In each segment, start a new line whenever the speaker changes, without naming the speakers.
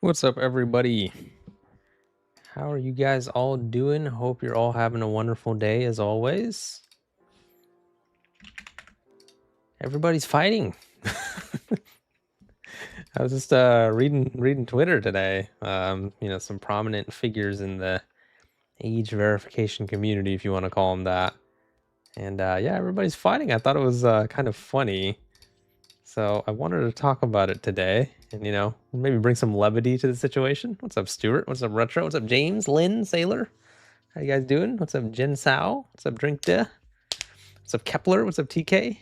What's up, everybody? How are you guys all doing? Hope you're all having a wonderful day as always. Everybody's fighting. I was just reading Twitter today. Some prominent figures in the age verification community, if you want to call them that. And yeah, everybody's fighting. I thought it was kind of funny. So I wanted to talk about it today and, maybe bring some levity to the situation. What's up, Stuart? What's up, Retro? What's up, James, Lynn, Sailor? How you guys doing? What's up, Jen Sao? What's up, Drink De? What's up, Kepler? What's up, TK?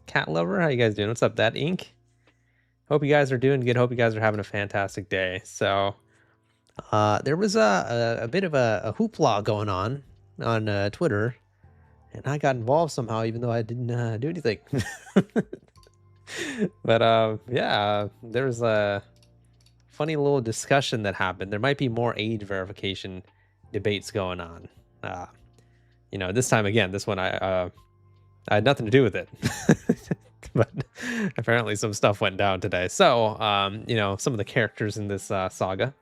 Cat Lover? How you guys doing? What's up, That Ink? Hope you guys are doing good. Hope you guys are having a fantastic day. So there was a bit of a hoopla going on Twitter, and I got involved somehow, even though I didn't do anything. But yeah, there's a funny little discussion that happened. There might be more age verification debates going on. This time again, this one I had nothing to do with it. But apparently some stuff went down today. So, some of the characters in this saga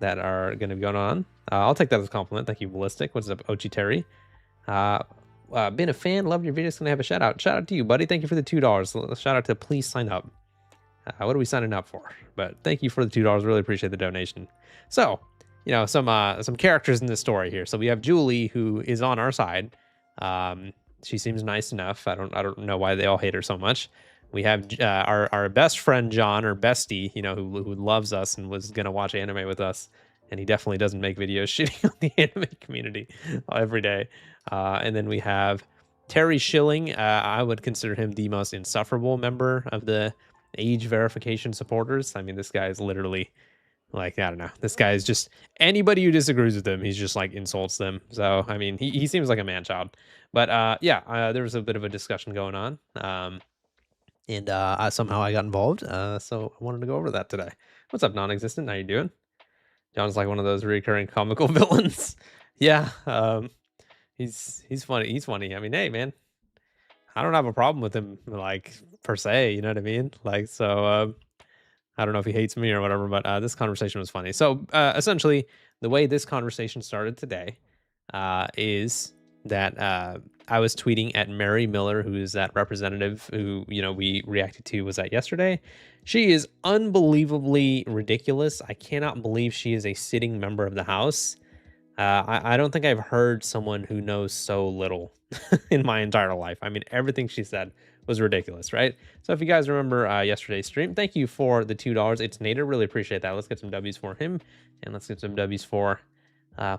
that are going to be going on, I'll take that as a compliment. Thank you, Ballistic. What's up, Ochi Terry? Been a fan, love your videos. Gonna have a shout out. Shout out to you, buddy. Thank you for the $2. Shout out to please sign up. What are we signing up for? But thank you for the $2. Really appreciate the donation. So, some characters in this story here. So we have Julie, who is on our side. She seems nice enough. I don't know why they all hate her so much. We have our best friend John, or bestie, who loves us and was gonna watch anime with us, and he definitely doesn't make videos shitting on the anime community every day. And then we have Terry Schilling. I would consider him the most insufferable member of the age verification supporters. I mean, this guy is literally like, I don't know. This guy is just, anybody who disagrees with him, he's just like insults them. So, I mean, he seems like a man child. But yeah, there was a bit of a discussion going on. And somehow I got involved. So I wanted to go over that today. What's up, non-existent? How you doing? John's like one of those recurring comical villains. Yeah. He's funny. He's funny. I mean, hey, man, I don't have a problem with him, like, per se. You know what I mean? Like, so I don't know if he hates me or whatever, but this conversation was funny. So essentially, the way this conversation started today is that I was tweeting at Mary Miller, who is that representative who, we reacted to. Was that yesterday? She is unbelievably ridiculous. I cannot believe she is a sitting member of the House. I don't think I've heard someone who knows so little in my entire life. I mean, everything she said was ridiculous, right? So if you guys remember yesterday's stream, thank you for the $2. It's Nader. Really appreciate that. Let's get some W's for him, and let's get some W's for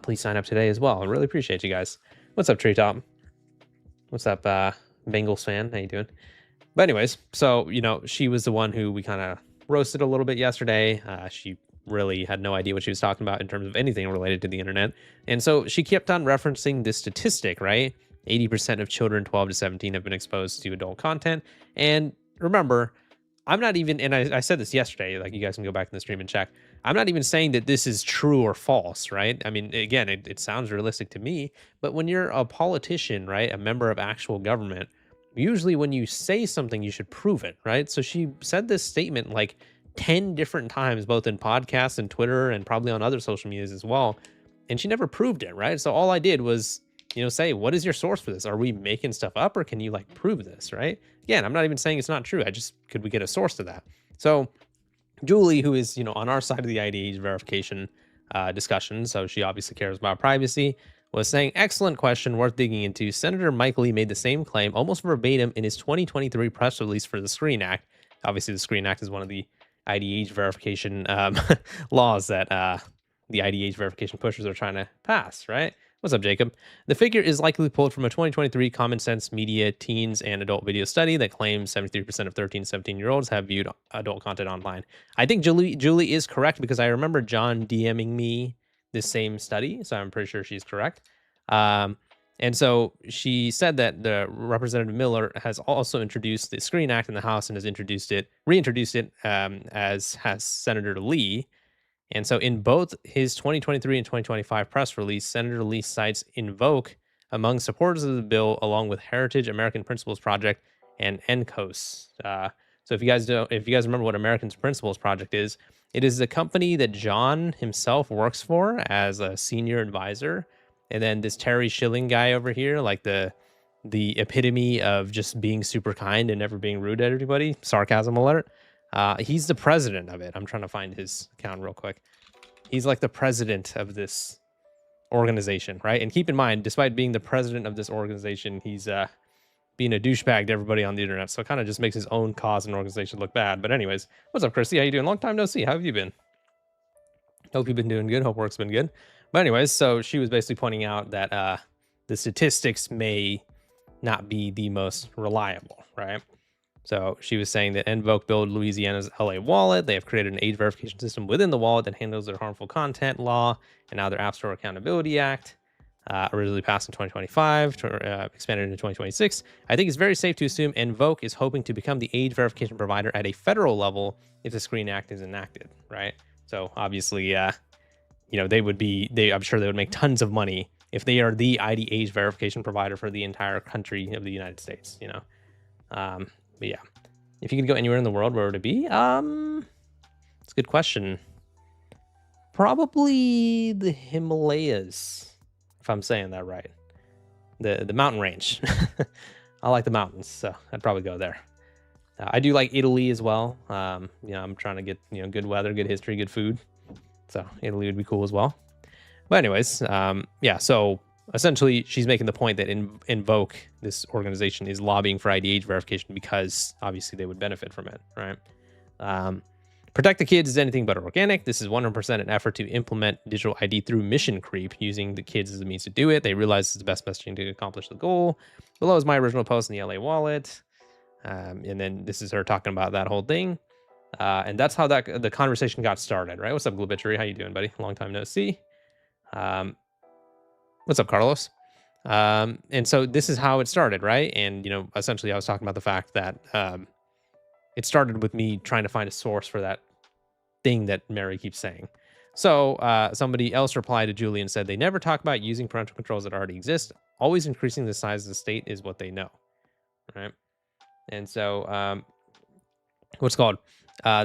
please sign up today as well. I really appreciate you guys. What's up, Treetop? What's up, Bengals fan? How you doing? But anyways, so, she was the one who we kind of roasted a little bit yesterday. She really had no idea what she was talking about in terms of anything related to the internet. And so she kept on referencing this statistic, right? 80% of children 12 to 17 have been exposed to adult content. And remember, I'm not even, and I said this yesterday, like, you guys can go back in the stream and check. I'm not even saying that this is true or false, right? I mean, again, it sounds realistic to me, but when you're a politician, right, a member of actual government, usually when you say something, you should prove it, right? So she said this statement like 10 different times, both in podcasts and Twitter and probably on other social medias as well. And she never proved it, right? So all I did was, say, what is your source for this? Are we making stuff up, or can you like prove this, right? Again, I'm not even saying it's not true. Could we get a source to that? So Julie, who is, on our side of the ID verification discussion, so she obviously cares about privacy, was saying, excellent question, worth digging into. Senator Mike Lee made the same claim almost verbatim in his 2023 press release for the Screen Act. Obviously, the Screen Act is one of the IDH verification laws that the IDH verification pushers are trying to pass, right? What's up, Jacob? The figure is likely pulled from a 2023 Common Sense Media Teens and Adult Video study that claims 73% of 13 to 17-year-olds have viewed adult content online. I think Julie is correct, because I remember John DMing me this same study, so I'm pretty sure she's correct. And so she said that the Representative Miller has also introduced the Screen Act in the House and has reintroduced it, as has Senator Lee. And so in both his 2023 and 2025 press release, Senator Lee cites Invoke among supporters of the bill, along with Heritage American Principles Project and NCOS. So if you guys remember what American Principles Project is, It is the company that John himself works for as a senior advisor. And then this Terry Schilling guy over here, like the epitome of just being super kind and never being rude at everybody. Sarcasm alert. He's the president of it. I'm trying to find his account real quick. He's like the president of this organization, right? And keep in mind, despite being the president of this organization, he's being a douchebag to everybody on the internet. So it kind of just makes his own cause and organization look bad. But anyways, what's up, Christy? How you doing? Long time no see. How have you been? Hope you've been doing good. Hope work's been good. But anyways, so she was basically pointing out that the statistics may not be the most reliable, right? So she was saying that Invoke built Louisiana's LA wallet. They have created an age verification system within the wallet that handles their harmful content law and now their App Store Accountability Act, originally passed in 2025, expanded into 2026. I think it's very safe to assume Invoke is hoping to become the age verification provider at a federal level if the Screen Act is enacted, right? So obviously, you know, I'm sure they would make tons of money if they are the ID age verification provider for the entire country of the United States, you know. But yeah, if you could go anywhere in the world, where would it be? It's a good question. Probably the Himalayas, if I'm saying that right. The mountain range. I like the mountains, so I'd probably go there. I do like Italy as well. You know, I'm trying to get, you know, good weather, good history, good food. So Italy would be cool as well. But anyways, yeah, so essentially she's making the point that Invoke, this organization, is lobbying for ID age verification because obviously they would benefit from it, right? Protect the Kids is anything but organic. This is 100% an effort to implement digital ID through mission creep, using the kids as a means to do it. They realize it's the best messaging to accomplish the goal. Below is my original post in the LA wallet. And then this is her talking about that whole thing. And that's how the conversation got started, right? What's up, Globitchery? How you doing, buddy? Long time no see. What's up, Carlos? And so this is how it started, right? And, you know, essentially I was talking about the fact that it started with me trying to find a source for that thing that Mary keeps saying. So somebody else replied to Julie and said, they never talk about using parental controls that already exist. Always increasing the size of the state is what they know, right? And so what's called?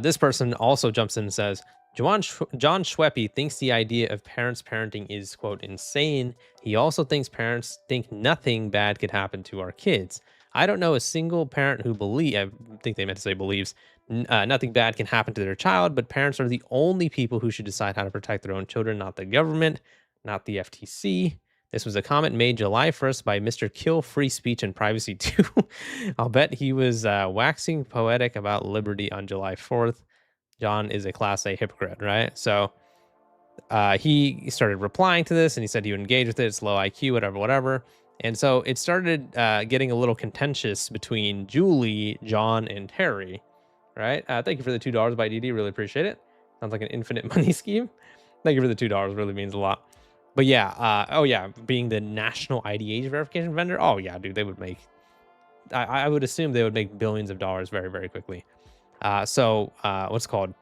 This person also jumps in and says, John Schweppe thinks the idea of parents parenting is, quote, insane. He also thinks parents think nothing bad could happen to our kids. I don't know a single parent who I think they meant to say believes, nothing bad can happen to their child, but parents are the only people who should decide how to protect their own children, not the government, not the FTC. This was a comment made July 1st by Mr. Kill Free Speech and Privacy 2. I'll bet he was waxing poetic about liberty on July 4th. John is a class A hypocrite, right? So he started replying to this and he said he would engage with it. It's low IQ, whatever. And so it started getting a little contentious between Julie, John, and Terry, right? Thank you for the $2 by DD. Really appreciate it. Sounds like an infinite money scheme. Thank you for the $2. Really means a lot. But yeah, oh yeah, being the national ID age verification vendor. Oh yeah, dude, they would make, I would assume they would make billions of dollars very, very quickly. So what's it called?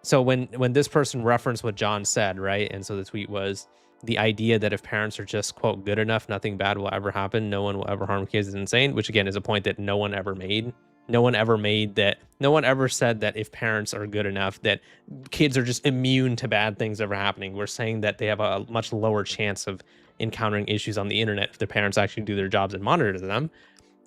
So when this person referenced what John said, right? And so the tweet was, the idea that if parents are just, quote, good enough, nothing bad will ever happen. No one will ever harm kids is insane, which again is a point that no one ever made. No one ever said that if parents are good enough, that kids are just immune to bad things ever happening. We're saying that they have a much lower chance of encountering issues on the internet if their parents actually do their jobs and monitor them.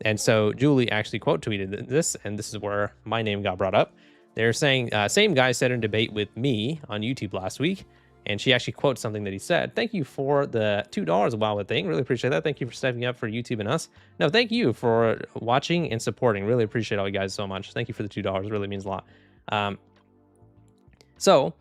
And so Julie actually quote tweeted this, and this is where my name got brought up. They're saying, same guy said in debate with me on YouTube last week. And she actually quotes something that he said. Thank you for the $2 a while thing. Really appreciate that. Thank you for stepping up for YouTube and us. No, thank you for watching and supporting. Really appreciate all you guys so much. Thank you for the $2. Really means a lot. So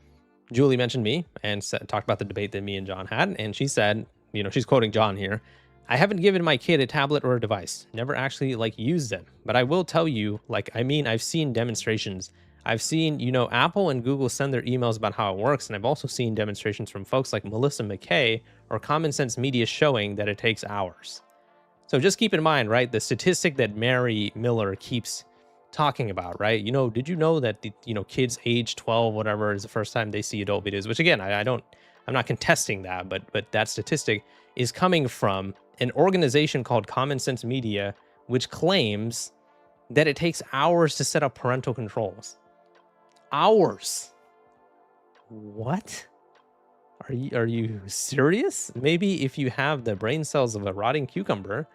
Julie mentioned me and talked about the debate that me and John had. And she said, you know, she's quoting John here. I haven't given my kid a tablet or a device. Never actually used them. But I will tell you, I've seen demonstrations. I've seen, you know, Apple and Google send their emails about how it works. And I've also seen demonstrations from folks like Melissa McKay or Common Sense Media showing that it takes hours. So just keep in mind, right, the statistic that Mary Miller keeps talking about, right? You know, did you know that, kids age 12, whatever, is the first time they see adult videos, which again, I'm not contesting that, but that statistic is coming from an organization called Common Sense Media, which claims that it takes hours to set up parental controls. Hours. What? Are you serious? Maybe if you have the brain cells of a rotting cucumber,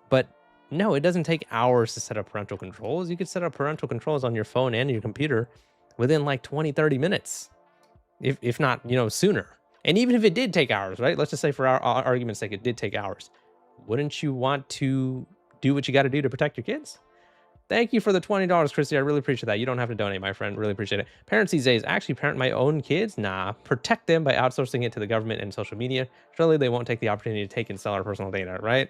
but no, it doesn't take hours to set up parental controls. You could set up parental controls on your phone and your computer within like 20, 30 minutes, if not, sooner. And even if it did take hours, right? Let's just say for our argument's sake, it did take hours. Wouldn't you want to do what you got to do to protect your kids? Thank you for the $20, Christy. I really appreciate that. You don't have to donate, my friend. Really appreciate it. Parents these days actually parent my own kids? Nah, protect them by outsourcing it to the government and social media. Surely they won't take the opportunity to take and sell our personal data, right?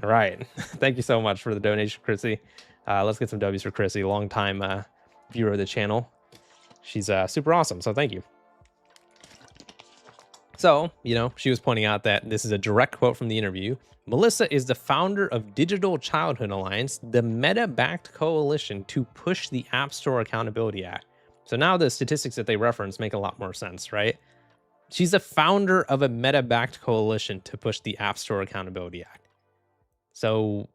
Right. Thank you so much for the donation, Chrissy. Let's get some W's for Chrissy, longtime viewer of the channel. She's super awesome, so thank you. So, she was pointing out that this is a direct quote from the interview. Melissa is the founder of Digital Childhood Alliance, the Meta-backed coalition to push the App Store Accountability Act. So now the statistics that they reference make a lot more sense, right? She's the founder of a Meta-backed coalition to push the App Store Accountability Act. So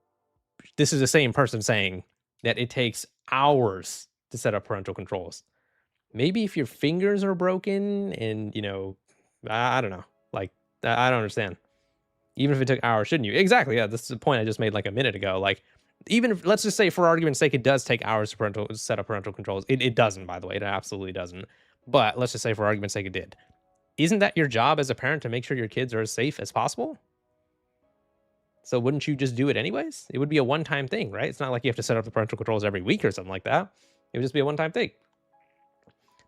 this is the same person saying that it takes hours to set up parental controls. Maybe if your fingers are broken and, I don't know. Like, I don't understand. Even if it took hours, shouldn't you? Exactly. Yeah, this is the point I just made like a minute ago. Like, even if, let's just say for argument's sake, it does take hours to set up parental controls. It doesn't, by the way. It absolutely doesn't. But let's just say for argument's sake, it did. Isn't that your job as a parent to make sure your kids are as safe as possible? So wouldn't you just do it anyways? It would be a one-time thing, right? It's not like you have to set up the parental controls every week or something like that. It would just be a one-time thing.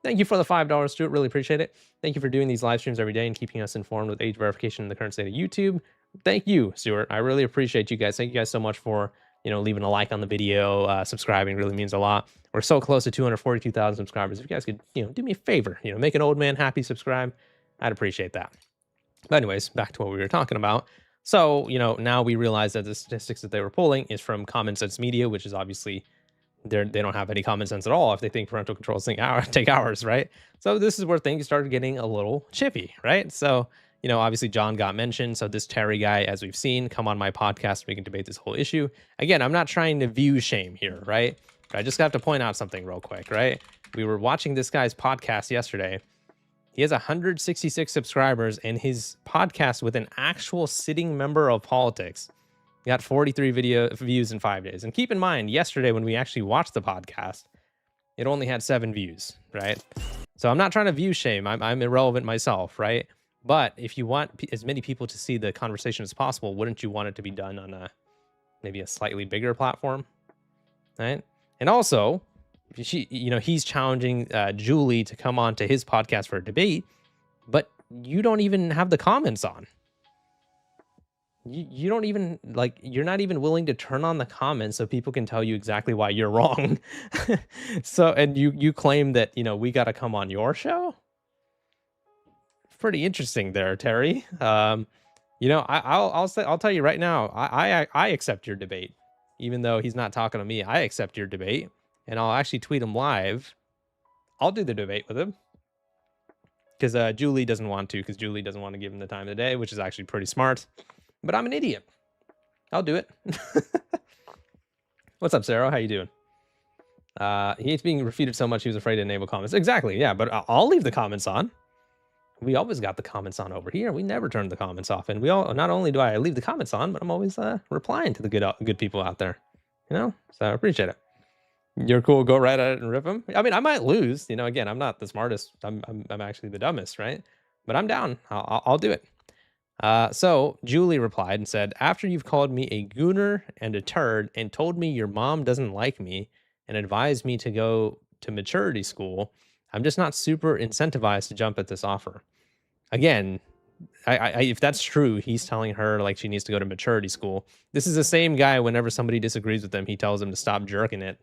Thank you for the $5, Stuart. Really appreciate it. Thank you for doing these live streams every day and keeping us informed with age verification in the current state of YouTube. Thank you, Stuart. I really appreciate you guys. Thank you guys so much for, leaving a like on the video. Subscribing really means a lot. We're so close to 242,000 subscribers. If you guys could, do me a favor, make an old man happy, subscribe. I'd appreciate that. But anyways, back to what we were talking about. So, now we realize that the statistics that they were pulling is from Common Sense Media, which is obviously they don't have any common sense at all if they think parental controls take hours, right? So this is where things started getting a little chippy, right? So, obviously John got mentioned. So this Terry guy, as we've seen, come on my podcast, we can debate this whole issue. Again, I'm not trying to view shame here, right? But I just have to point out something real quick, right? We were watching this guy's podcast yesterday. He has 166 subscribers, and his podcast with an actual sitting member of politics got 43 video views in 5 days. And keep in mind, yesterday when we actually watched the podcast, it only had 7 views, right? So I'm not trying to view shame. I'm irrelevant myself, right? But if you want as many people to see the conversation as possible, wouldn't you want it to be done on maybe a slightly bigger platform, right? And also, he's challenging Julie to come on to his podcast for a debate, but you don't even have the comments on. You don't even, you're not even willing to turn on the comments so people can tell you exactly why you're wrong. So, and you claim that, we got to come on your show? Pretty interesting there, Terry. I'll tell you right now, I accept your debate. Even though he's not talking to me, I accept your debate. And I'll actually tweet him live. I'll do the debate with him. Because Julie doesn't want to, because Julie doesn't want to give him the time of the day, which is actually pretty smart. But I'm an idiot. I'll do it. What's up, Sarah? How you doing? He's being refuted so much he was afraid to enable comments. Exactly, yeah, but I'll leave the comments on. We always got the comments on over here. We never turn the comments off. And not only do I leave the comments on, but I'm always replying to the good people out there. So I appreciate it. You're cool. Go right at it and rip them. I mean, I might lose. Again, I'm not the smartest. I'm actually the dumbest, right? But I'm down. I'll do it. So Julie replied and said, after you've called me a gooner and a turd and told me your mom doesn't like me and advised me to go to maturity school, I'm just not super incentivized to jump at this offer. Again, if that's true, he's telling her like she needs to go to maturity school. This is the same guy, whenever somebody disagrees with him, he tells them to stop jerking it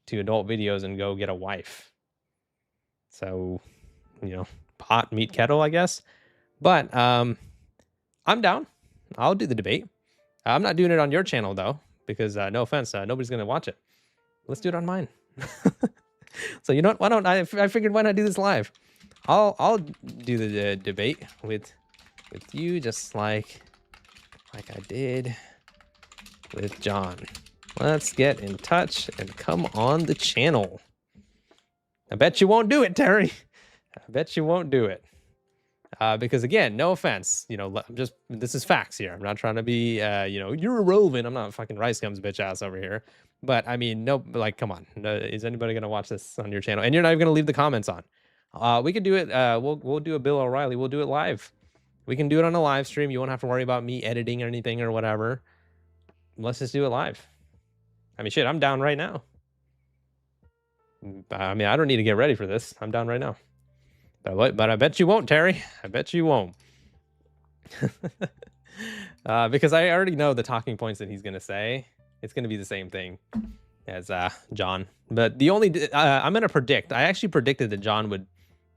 to adult videos and go get a wife. So, pot, meet, kettle, I guess. But I'm down. I'll do the debate. I'm not doing it on your channel, though, because no offense, nobody's going to watch it. Let's do it on mine. So, what? Why don't I figured, why not do this live? I'll do the debate with you, just like I did with John. Let's get in touch and come on the channel. I bet you won't do it, Terry. I bet you won't do it. Because again, no offense, I'm just this is facts here. I'm not trying to be, you're irrelevant. I'm not fucking Rice Gums bitch ass over here. But I mean, no, like, come on. No, is anybody gonna watch this on your channel? And you're not even gonna leave the comments on. We could do it. We'll do a Bill O'Reilly. We'll do it live. We can do it on a live stream. You won't have to worry about me editing or anything or whatever. Let's just do it live. I mean, shit, I'm down right now. I mean, I don't need to get ready for this. I'm down right now. But I bet you won't, Terry. I bet you won't. Because I already know the talking points that he's going to say. It's going to be the same thing as John. But the only... I'm going to predict. I actually predicted that John would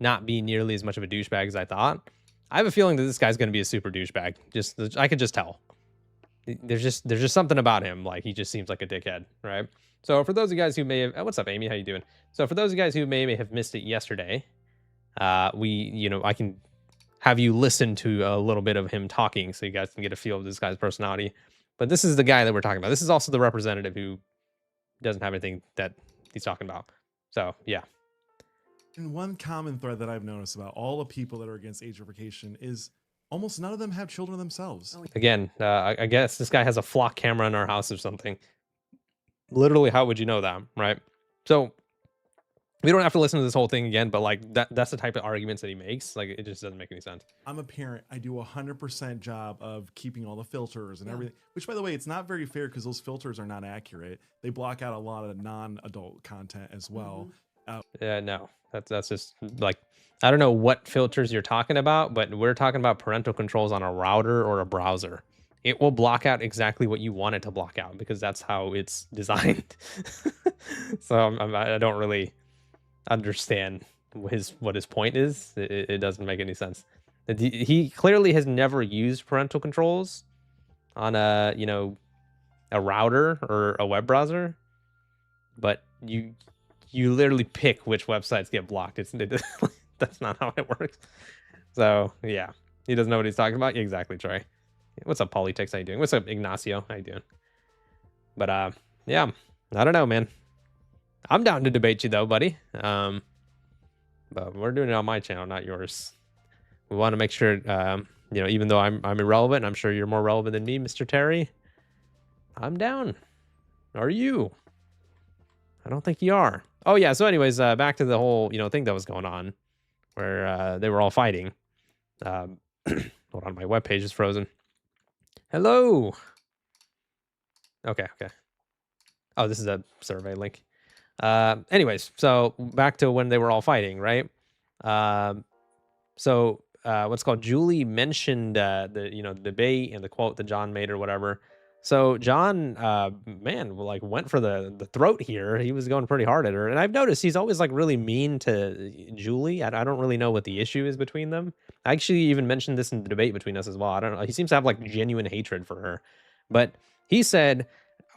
not be nearly as much of a douchebag as I thought. I have a feeling that this guy's going to be a super douchebag. I could just tell. There's just something about him. Like, he just seems like a dickhead, right? So for those of you guys who may have... what's up, Amy? How you doing? So for those of you guys who may have missed it yesterday... I can have you listen to a little bit of him talking so you guys can get a feel of this guy's personality. But this is the guy that we're talking about. This is also the representative who doesn't have anything that he's talking about. So, yeah.
And one common thread that I've noticed about all the people that are against age verification is almost none of them have children themselves.
Again, I guess this guy has a flock camera in our house or something. Literally, how would you know that, right? So... we don't have to listen to this whole thing again, but like that's the type of arguments that he makes. Like, it just doesn't make any sense.
I'm a parent. I do 100% job of keeping all the filters and everything, which by the way, it's not very fair because those filters are not accurate. They block out a lot of non-adult content as well.
Yeah, no, that's just like, I don't know what filters you're talking about, but we're talking about parental controls on a router or a browser. It will block out exactly what you want it to block out because that's how it's designed. So I don't really understand what his point is. It doesn't make any sense. He clearly has never used parental controls on a router or a web browser, but you literally pick which websites get blocked. That's not how it works. So yeah, he doesn't know what he's talking about. Exactly, Troy. What's up, Politics? How you doing? What's up, Ignacio? How you doing? But yeah, I don't know, man. I'm down to debate you though, buddy. But we're doing it on my channel, not yours. We want to make sure, even though I'm irrelevant, I'm sure you're more relevant than me, Mr. Terry. I'm down. Are you? I don't think you are. Oh yeah. So, anyways, back to the whole thing that was going on, where they were all fighting. Hold on, my webpage is frozen. Hello. Okay. Oh, this is a survey link. Anyways, so back to when they were all fighting, right? What's called Julie mentioned the debate and the quote that John made or whatever. So John, like went for the throat here. He was going pretty hard at her, and I've noticed he's always like really mean to Julie. I don't really know what the issue is between them. I actually even mentioned this in the debate between us as well. I don't know. He seems to have like genuine hatred for her, but he said,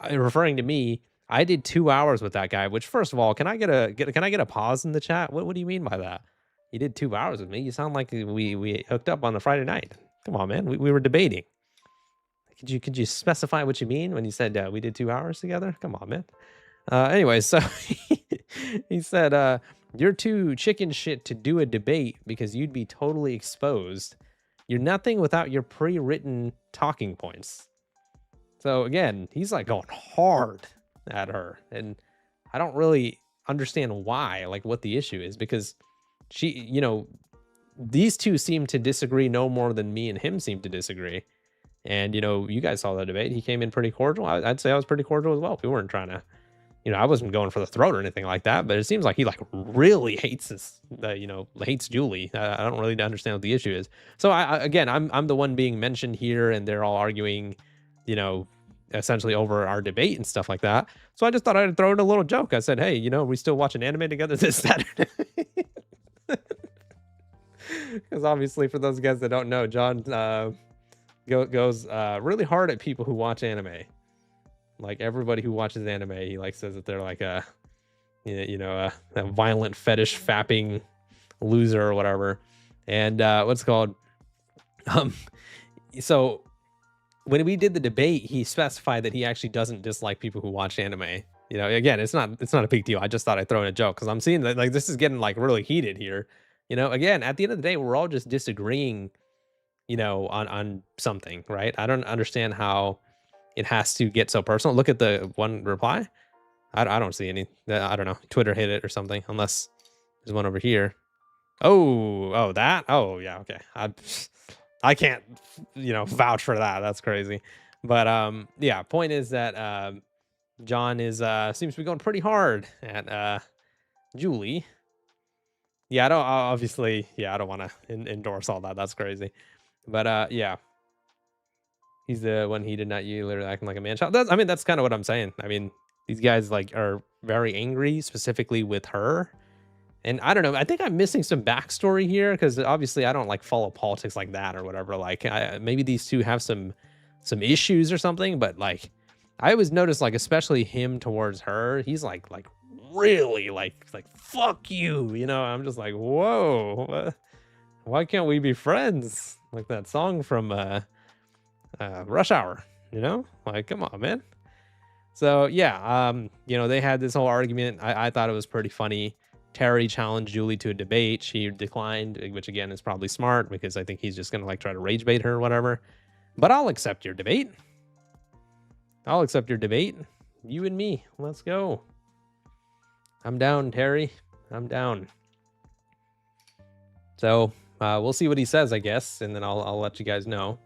referring to me, I did 2 hours with that guy. Which, first of all, can I get a pause in the chat? What do you mean by that? You did 2 hours with me. You sound like we hooked up on the Friday night. Come on, man. We were debating. Could you specify what you mean when you said we did 2 hours together? Come on, man. Anyway, so he said you're too chicken shit to do a debate because you'd be totally exposed. You're nothing without your pre-written talking points. So again, he's like going hard at her, and I don't really understand why, like what the issue is, because she, these two seem to disagree no more than me and him seem to disagree. And you guys saw the debate. He came in pretty cordial. I'd say I was pretty cordial as well. We weren't trying to, I wasn't going for the throat or anything like that, but it seems like he like really hates this, hates Julie. I don't really understand what the issue is. So I'm the one being mentioned here, and they're all arguing, essentially over our debate and stuff like that. So I just thought I'd throw in a little joke. I said, hey, we still watching anime together this Saturday. Because obviously, for those guys that don't know, John goes really hard at people who watch anime. Like everybody who watches anime, he like says that they're like a violent fetish fapping loser or whatever. And so when we did the debate, he specified that he actually doesn't dislike people who watch anime. Again, it's not a big deal. I just thought I'd throw in a joke because I'm seeing that like this is getting like really heated here. You know, again, at the end of the day, we're all just disagreeing, you know, on something, right? I don't understand how it has to get so personal. Look at the one reply. I don't see any. I don't know. Twitter hit it or something. Unless there's one over here. Oh, that. Oh, yeah. Okay. I can't, you know, vouch for that. That's crazy. But yeah. Point is that John is seems to be going pretty hard at Julie. Yeah, I don't obviously. Yeah, I don't want to endorse all that. That's crazy. But yeah, he's the one he did not you literally acting like a man child. I mean, that's kind of what I'm saying. I mean, these guys like are very angry, specifically with her. And I don't know. I think I'm missing some backstory here because obviously I don't like follow politics like that or whatever. Like maybe these two have some issues or something. But like I always notice like especially him towards her, he's like really like fuck you. You know, I'm just like whoa. Why can't we be friends? Like that song from Rush Hour. You know, like come on, man. So yeah, you know they had this whole argument. I thought it was pretty funny. Terry challenged Julie to a debate. She declined, which again is probably smart because I think he's just gonna like try to rage bait her or whatever. But I'll accept your debate. I'll accept your debate. You and me. Let's go. I'm down, Terry. I'm down. So we'll see what he says, I guess, and then I'll let you guys know.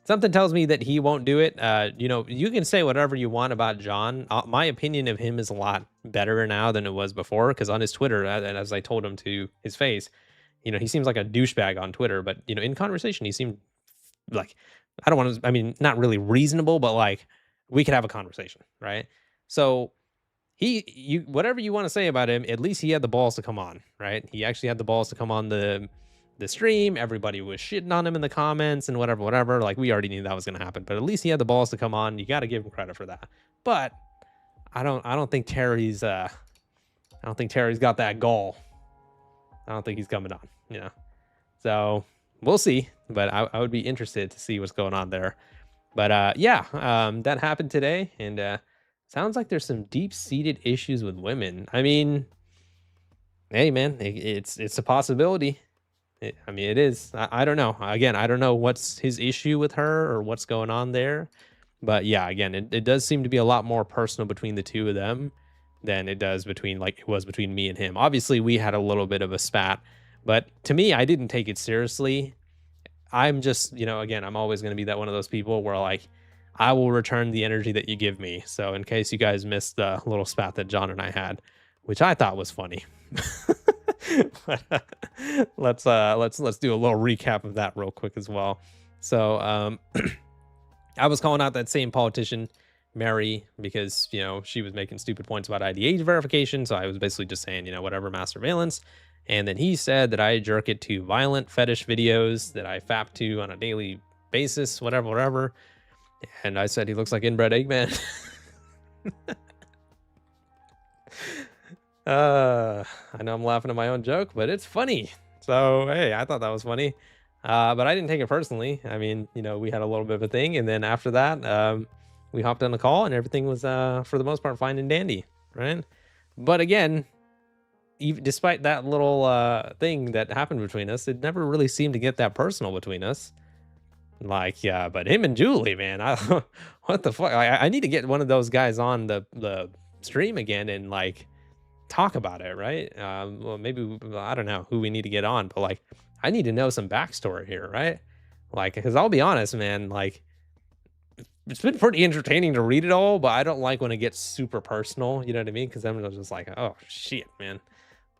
Something tells me that he won't do it. You know, you can say whatever you want about John. My opinion of him is a lot better now than it was before because on his Twitter, and as I told him to his face, you know, he seems like a douchebag on Twitter, but, you know, in conversation, he seemed like, I don't want to, I mean, not really reasonable, but like we could have a conversation, right? So whatever you want to say about him, at least he had the balls to come on, right? He actually had the balls to come on the stream. Everybody was shitting on him in the comments and whatever. Like we already knew that was going to happen, but at least he had the balls to come on. You got to give him credit for that. But I don't think Terry's got that gall. I don't think he's coming on, you know. So we'll see. But I would be interested to see what's going on there. But yeah, that happened today, and sounds like there's some deep-seated issues with women. I mean, hey man, it's a possibility. I mean, it is. I don't know. Again, I don't know what's his issue with her or what's going on there. But yeah, again, it does seem to be a lot more personal between the two of them than it does between like it was between me and him. Obviously, we had a little bit of a spat, but to me, I didn't take it seriously. I'm just, you know, again, I'm always going to be that one of those people where like I will return the energy that you give me. So in case you guys missed the little spat that John and I had, which I thought was funny. But, let's do a little recap of that real quick as well. So I was calling out that same politician, Mary, because you know she was making stupid points about ID age verification. So I was basically just saying, you know, whatever, mass surveillance. And then he said that I jerk it to violent fetish videos that I fap to on a daily basis, whatever. And I said he looks like inbred Eggman. I know I'm laughing at my own joke, but it's funny. So hey, I thought that was funny. But I didn't take it personally. I mean, you know, we had a little bit of a thing, and then after that, we hopped on the call, and everything was for the most part fine and dandy, right? But again, even despite that little thing that happened between us, it never really seemed to get that personal between us. Like, yeah, but him and Julie, man, what the fuck? I need to get one of those guys on the stream again and like talk about it, right? Well, maybe I don't know who we need to get on, but like I need to know some backstory here, right? Like, because I'll be honest, man, like it's been pretty entertaining to read it all, but I don't like when it gets super personal. You know what I mean? Because I'm just like, oh shit, man,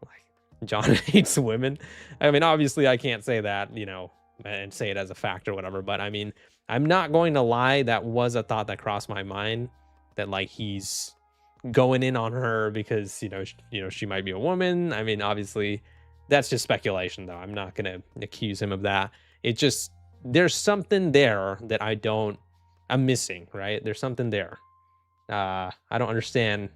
like John hates women. I mean, obviously, I can't say that, you know, and say it as a fact or whatever. But I mean, I'm not going to lie. That was a thought that crossed my mind that like he's going in on her because she might be a woman. I mean, obviously that's just speculation though. I'm not gonna accuse him of that. It just there's something there that I'm missing, right? There's something there. I don't understand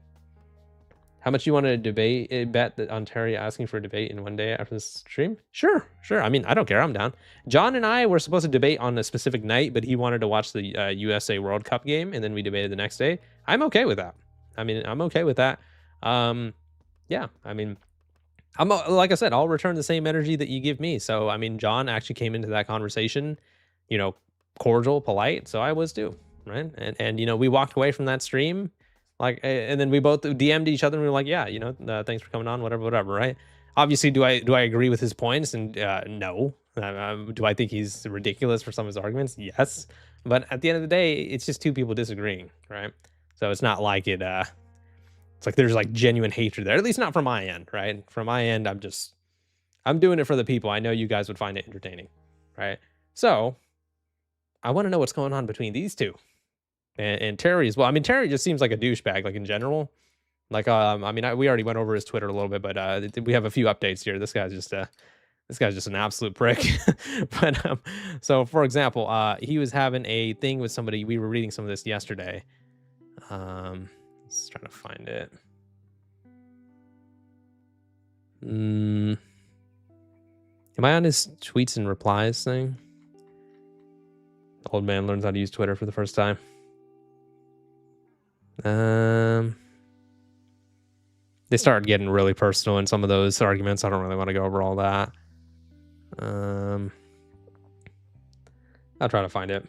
how much you want to bet that Ontario asking for a debate in one day after this stream. Sure. I mean, I don't care. I'm down. John and I were supposed to debate on a specific night, but he wanted to watch the USA World Cup game, and then we debated the next day. I'm okay with that. I mean, I'm okay with that. Yeah, I mean, like I said, I'll return the same energy that you give me. So I mean, John actually came into that conversation, you know, cordial, polite. So I was too, right? And you know, we walked away from that stream, like, and then we both DM'd each other and we were like, yeah, you know, thanks for coming on, whatever, right? Obviously, do I agree with his points? And no. Do I think he's ridiculous for some of his arguments? Yes. But at the end of the day, it's just two people disagreeing, right? So it's not like it's like there's like genuine hatred there, at least not from my end, right? From my end, I'm doing it for the people. I know you guys would find it entertaining, right? So I want to know what's going on between these two and Terry as well. I mean, Terry just seems like a douchebag, like in general. Like, I mean, we already went over his Twitter a little bit, but we have a few updates here. This guy's just an absolute prick. But so for example, he was having a thing with somebody. We were reading some of this yesterday. Let's try to find it. Am I on his tweets and replies thing? The old man learns how to use Twitter for the first time. They started getting really personal in some of those arguments. I don't really want to go over all that. I'll try to find it.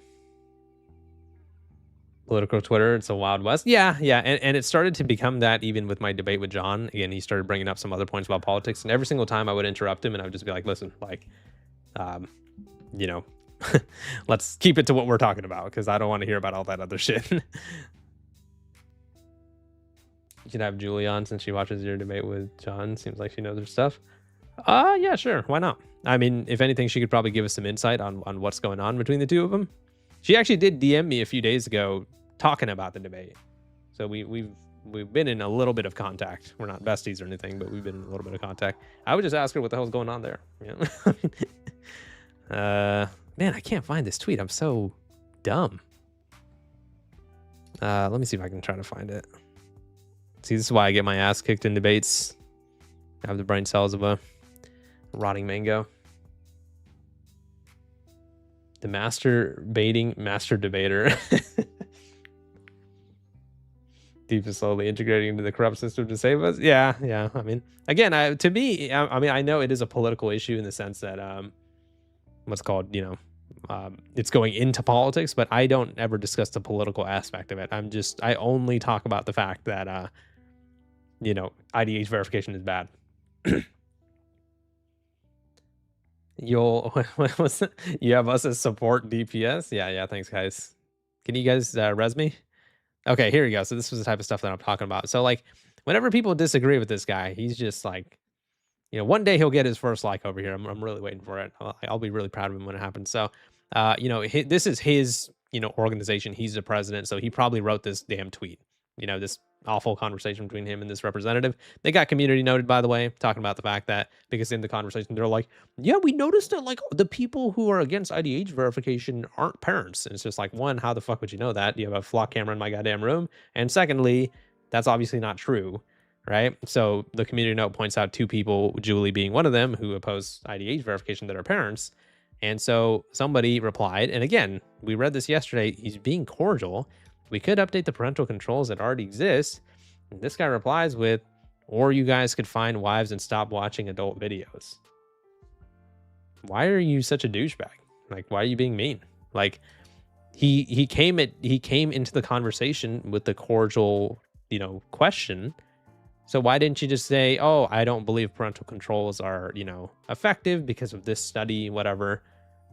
Political Twitter, it's a wild west. Yeah, and it started to become that even with my debate with John. Again, he started bringing up some other points about politics, and every single time I would interrupt him and I would just be like, listen, like, you know, let's keep it to what we're talking about, because I don't want to hear about all that other shit. You should have Julie on since she watches your debate with John. Seems like she knows her stuff. Yeah, sure, why not? I mean, if anything, she could probably give us some insight on what's going on between the two of them. She actually did DM me a few days ago talking about the debate. So we've been in a little bit of contact. We're not besties or anything, but we've been in a little bit of contact. I would just ask her what the hell's going on there. You know? Man, I can't find this tweet. I'm so dumb. Let me see if I can try to find it. See, this is why I get my ass kicked in debates. I have the brain cells of a rotting mango. The master debater. Deep is slowly integrating into the corrupt system to save us. Yeah. I mean, again, to me, I mean, I know it is a political issue in the sense that what's called, you know, it's going into politics, but I don't ever discuss the political aspect of it. I only talk about the fact that you know, IDH verification is bad. You have us as support DPS. Yeah, thanks guys. Can you guys res me? Okay, here we go. So this was the type of stuff that I'm talking about. So like whenever people disagree with this guy, he's just like, you know, one day he'll get his first like over here. I'm really waiting for it. I'll be really proud of him when it happens. So you know, this is his, you know, organization. He's the president, so he probably wrote this damn tweet. You know, this awful conversation between him and this representative. They got community noted, by the way, talking about the fact that, because in the conversation they're like, yeah, we noticed that like the people who are against IDH verification aren't parents. And it's just like, one, how the fuck would you know that? Do you have a flock camera in my goddamn room? And secondly, that's obviously not true, right? So the community note points out two people, Julie being one of them, who oppose IDH verification that are parents. And so somebody replied, and again, we read this yesterday, he's being cordial. We could update the parental controls that already exist. And this guy replies with, or you guys could find wives and stop watching adult videos. Why are you such a douchebag? Like, why are you being mean? Like, he came into the conversation with the cordial, you know, question. So why didn't you just say, oh, I don't believe parental controls are, you know, effective because of this study, whatever.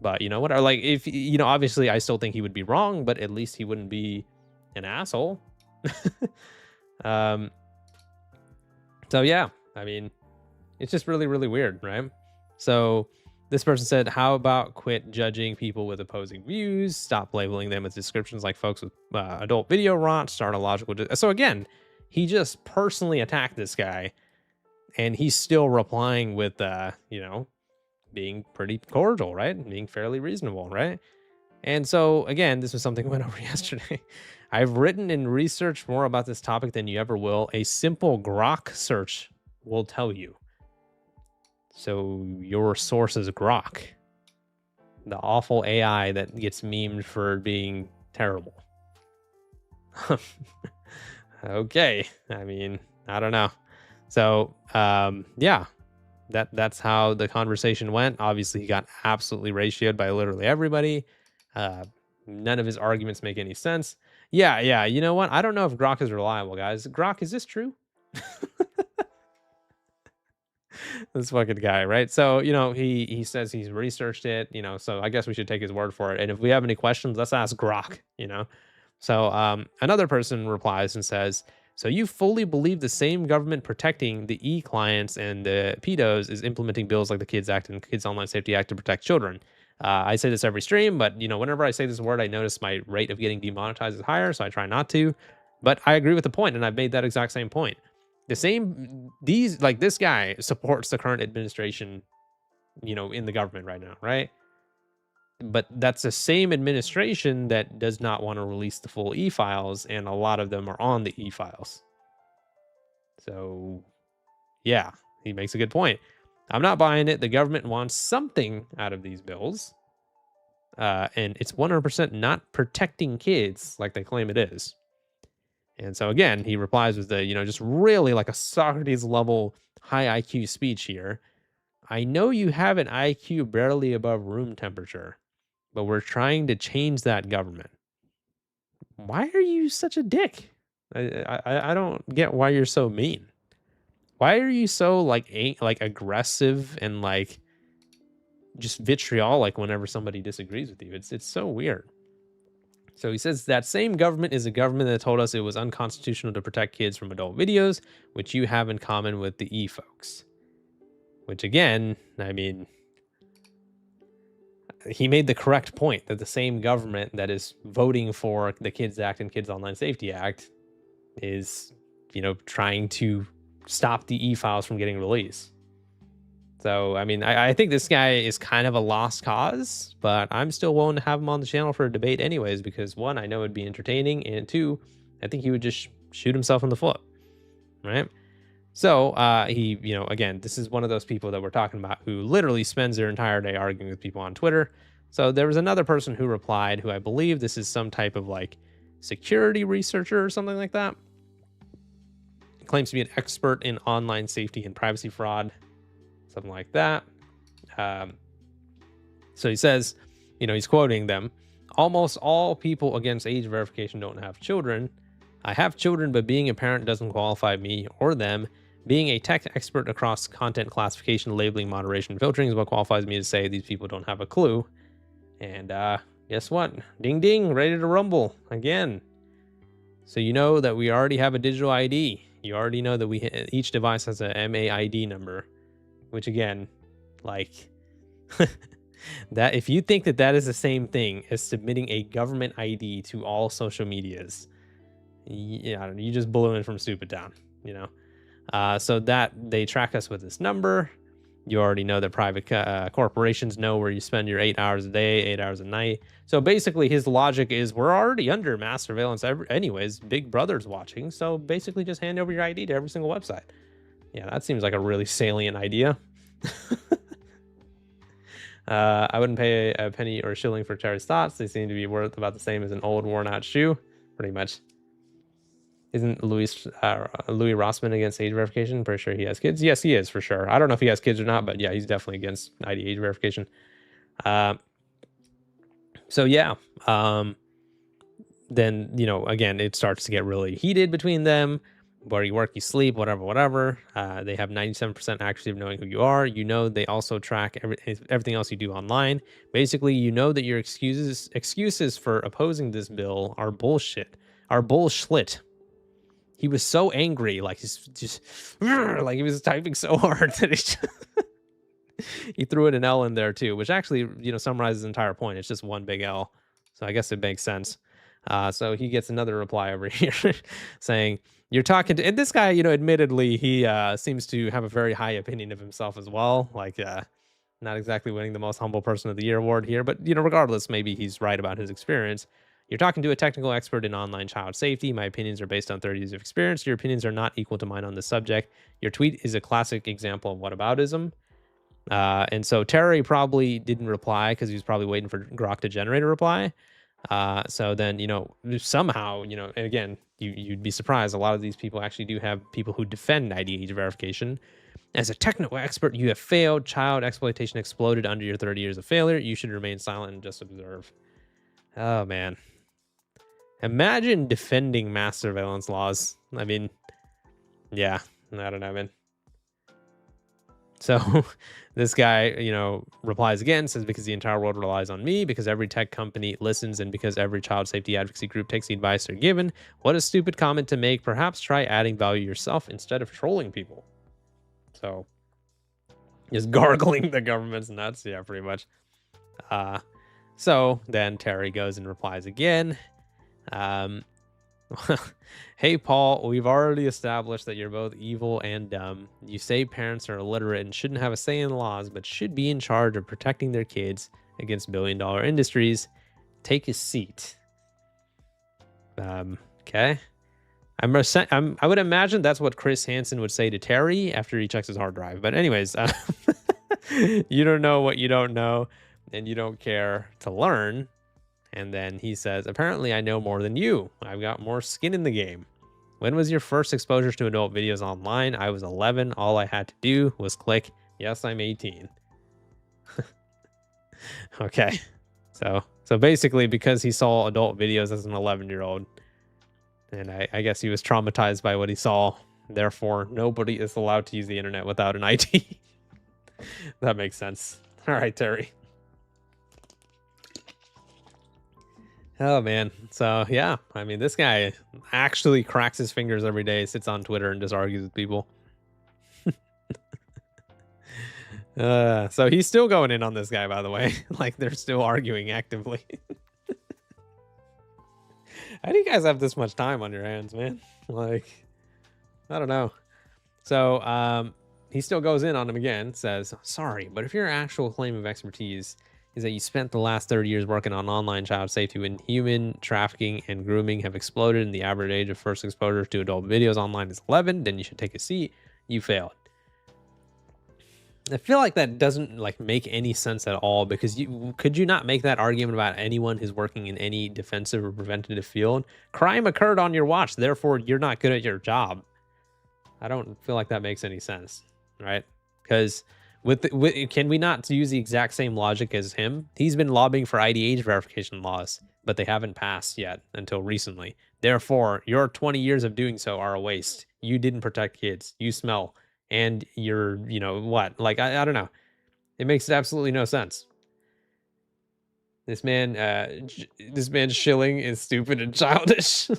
But you know what? Or like, if, you know, obviously I still think he would be wrong, but at least he wouldn't be an asshole. So yeah, I mean, it's just really, really weird, right? So this person said, how about quit judging people with opposing views? Stop labeling them with descriptions like folks with adult video rot. Start a logical... So again, he just personally attacked this guy, and he's still replying with, you know, being pretty cordial, right? Being fairly reasonable, right? And so, again, this was something we went over yesterday. I've written and researched more about this topic than you ever will. A simple Grok search will tell you. So your source is Grok, the awful AI that gets memed for being terrible. Okay, I mean, I don't know. So yeah, that's how the conversation went. Obviously, he got absolutely ratioed by literally everybody. Uh, None of his arguments make any sense. Yeah, yeah. You know what? I don't know if Grok is reliable, guys. Grok, is this true? This fucking guy, right? So, he says he's researched it, so I guess we should take his word for it. And if we have any questions, let's ask Grok. So, another person replies and says, so you fully believe the same government protecting the e-clients and the pedos is implementing bills like the Kids Act and Kids Online Safety Act to protect children. I say this every stream, but whenever I say this word, I notice my rate of getting demonetized is higher, so I try not to. But I agree with the point, and I've made that exact same point. This guy supports the current administration, in the government right now, right? But that's the same administration that does not want to release the full e-files, and a lot of them are on the e-files. So, yeah, he makes a good point. I'm not buying it. The government wants something out of these bills, and it's 100% not protecting kids like they claim it is. And so again, he replies with the, just really like a Socrates level high IQ speech here. I know you have an IQ barely above room temperature, but we're trying to change that government. Why are you such a dick? I don't get why you're so mean. Why are you so like aggressive and like just vitriolic whenever somebody disagrees with you? It's so weird. So he says that same government is a government that told us it was unconstitutional to protect kids from adult videos, which you have in common with the e-folks. Which again, I mean, he made the correct point that the same government that is voting for the Kids Act and Kids Online Safety Act is, trying to stop the e-files from getting released. So, I mean, I think this guy is kind of a lost cause, but I'm still willing to have him on the channel for a debate anyways, because one, I know it'd be entertaining, and two, I think he would just shoot himself in the foot, right? So, he, again, this is one of those people that we're talking about who literally spends their entire day arguing with people on Twitter. So there was another person who replied, who I believe this is some type of like security researcher or something like that. Claims to be an expert in online safety and privacy fraud. Something like that. So he says, he's quoting them. Almost all people against age verification don't have children. I have children, but being a parent doesn't qualify me or them. Being a tech expert across content classification, labeling, moderation, filtering is what qualifies me to say these people don't have a clue. And guess what? Ding ding, ready to rumble again. So you know that we already have a digital ID. You already know that each device has a MAID number. Which again, like that, if you think that is the same thing as submitting a government ID to all social medias, you just blew in from stupid town, so that they track us with this number. You already know that private corporations know where you spend your 8 hours a day, 8 hours a night. So basically his logic is we're already under mass surveillance anyways. Big Brother's watching. So basically just hand over your ID to every single website. Yeah, that seems like a really salient idea. I wouldn't pay a penny or a shilling for Terry's thoughts. They seem to be worth about the same as an old worn-out shoe, pretty much. Isn't Louis Rossman against age verification? Pretty sure he has kids. Yes, he is for sure. I don't know if he has kids or not, but yeah, he's definitely against ID age verification. So yeah, then again, it starts to get really heated between them. Where you work, you sleep, whatever. They have 97% accuracy of knowing who you are. They also track everything else you do online. Basically, that your excuses for opposing this bill are bullshit. Are bullshit. He was so angry, like he's just like he was typing so hard that he threw an L in there too, which actually summarizes the entire point. It's just one big L, so I guess it makes sense. So he gets another reply over here saying, you're talking to, and this guy, admittedly, he seems to have a very high opinion of himself as well. Like, not exactly winning the most humble person of the year award here, but, regardless, maybe he's right about his experience. You're talking to a technical expert in online child safety. My opinions are based on 30 years of experience. Your opinions are not equal to mine on this subject. Your tweet is a classic example of whataboutism. And so Terry probably didn't reply because he was probably waiting for Grok to generate a reply. So then, somehow, and again, you'd be surprised. A lot of these people actually do have people who defend ID age verification. As a technical expert, you have failed. Child exploitation exploded under your 30 years of failure. You should remain silent and just observe. Oh, man. Imagine defending mass surveillance laws. I mean, yeah, I don't know, man. So this guy, replies again, says, because the entire world relies on me, because every tech company listens, and because every child safety advocacy group takes the advice they're given. What a stupid comment to make. Perhaps try adding value yourself instead of trolling people. So just gargling the government's nuts. Yeah, pretty much. So then Terry goes and replies again. Hey, Paul, we've already established that you're both evil and dumb. You say parents are illiterate and shouldn't have a say in laws, but should be in charge of protecting their kids against billion-dollar industries. Take a seat. Okay. I would imagine that's what Chris Hansen would say to Terry after he checks his hard drive. But anyways, you don't know what you don't know, and you don't care to learn. And then he says, apparently I know more than you. I've got more skin in the game. When was your first exposure to adult videos online? I was 11. All I had to do was click, yes, I'm 18. Okay. So basically, because he saw adult videos as an 11-year-old, and I guess he was traumatized by what he saw. Therefore, nobody is allowed to use the internet without an ID. That makes sense. All right, Terry. Oh, man. So, yeah. I mean, this guy actually cracks his fingers every day, sits on Twitter, and just argues with people. So he's still going in on this guy, by the way. Like, they're still arguing actively. How do you guys have this much time on your hands, man? Like, I don't know. So he still goes in on him again, says, sorry, but if your actual claim of expertise is that you spent the last 30 years working on online child safety when human trafficking and grooming have exploded and the average age of first exposure to adult videos online is 11, then you should take a seat. You failed. I feel like that doesn't make any sense at all, because could you not make that argument about anyone who's working in any defensive or preventative field? Crime occurred on your watch, therefore you're not good at your job. I don't feel like that makes any sense, right? Because can we not use the exact same logic as him? He's been lobbying for ID age verification laws, but they haven't passed yet until recently. Therefore, your 20 years of doing so are a waste. You didn't protect kids. You smell. And you're, what? Like, I don't know. It makes absolutely no sense. This man shilling is stupid and childish.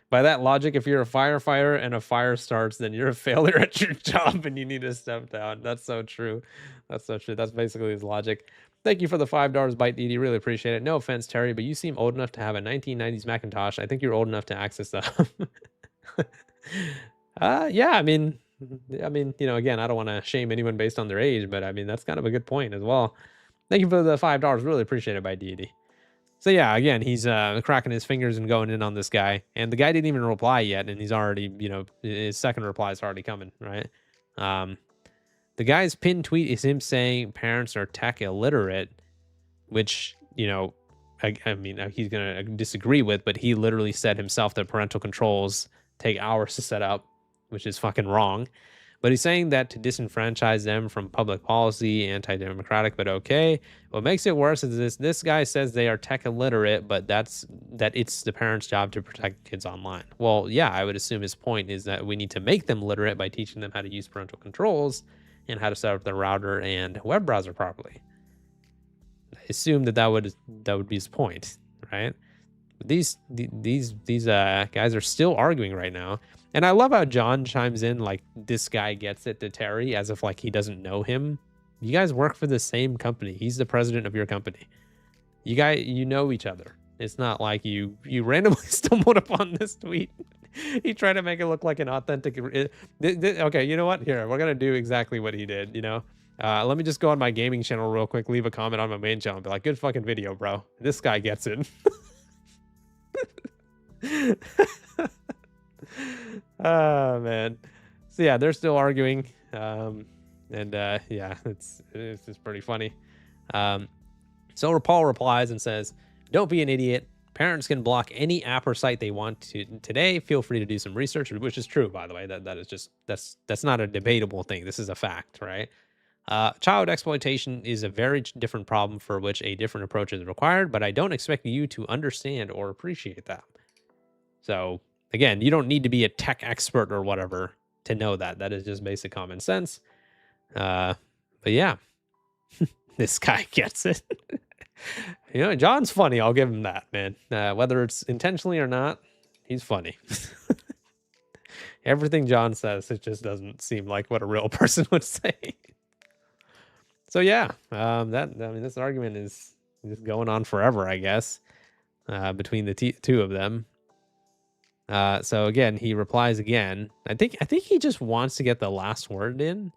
By that logic, if you're a firefighter and a fire starts, then you're a failure at your job and you need to step down. That's so true. That's so true. That's basically his logic. Thank you for the $5 bite, DD. Really appreciate it. No offense, Terry, but you seem old enough to have a 1990s Macintosh. I think you're old enough to access them. Yeah, I mean, again, I don't want to shame anyone based on their age, but I mean, that's kind of a good point as well. Thank you for the $5. Really appreciate it, by deity. So yeah, again, he's cracking his fingers and going in on this guy, and the guy didn't even reply yet, and he's already, his second reply is already coming, right? The guy's pinned tweet is him saying parents are tech illiterate, which, I mean, he's gonna disagree with, but he literally said himself that parental controls take hours to set up, which is fucking wrong. But he's saying that to disenfranchise them from public policy, anti-democratic, but okay. What makes it worse is this guy says they are tech illiterate, but that it's the parents' job to protect kids online. Well, yeah, I would assume his point is that we need to make them literate by teaching them how to use parental controls and how to set up the router and web browser properly. I assume that would be his point, right? But these guys are still arguing right now. And I love how John chimes in like this guy gets it to Terry, as if like he doesn't know him. You guys work for the same company. He's the president of your company. You know each other. It's not like you randomly stumbled upon this tweet. He tried to make it look like an authentic. Okay, you know what? Here, we're gonna do exactly what he did. Let me just go on my gaming channel real quick, leave a comment on my main channel, and be like, good fucking video, bro. This guy gets it. Oh man. So yeah, they're still arguing. Yeah, it's just pretty funny. So Paul replies and says, Don't be an idiot. Parents can block any app or site they want to today. Feel free to do some research, which is true, by the way. That is just that's not a debatable thing. This is a fact, right? Child exploitation is a very different problem for which a different approach is required, but I don't expect you to understand or appreciate that. So again, you don't need to be a tech expert or whatever to know that. That is just basic common sense. But yeah, this guy gets it. John's funny. I'll give him that, man. Whether it's intentionally or not, he's funny. Everything John says, it just doesn't seem like what a real person would say. So yeah, this argument is just going on forever, I guess, between the two of them. So again, he replies again. I think he just wants to get the last word in.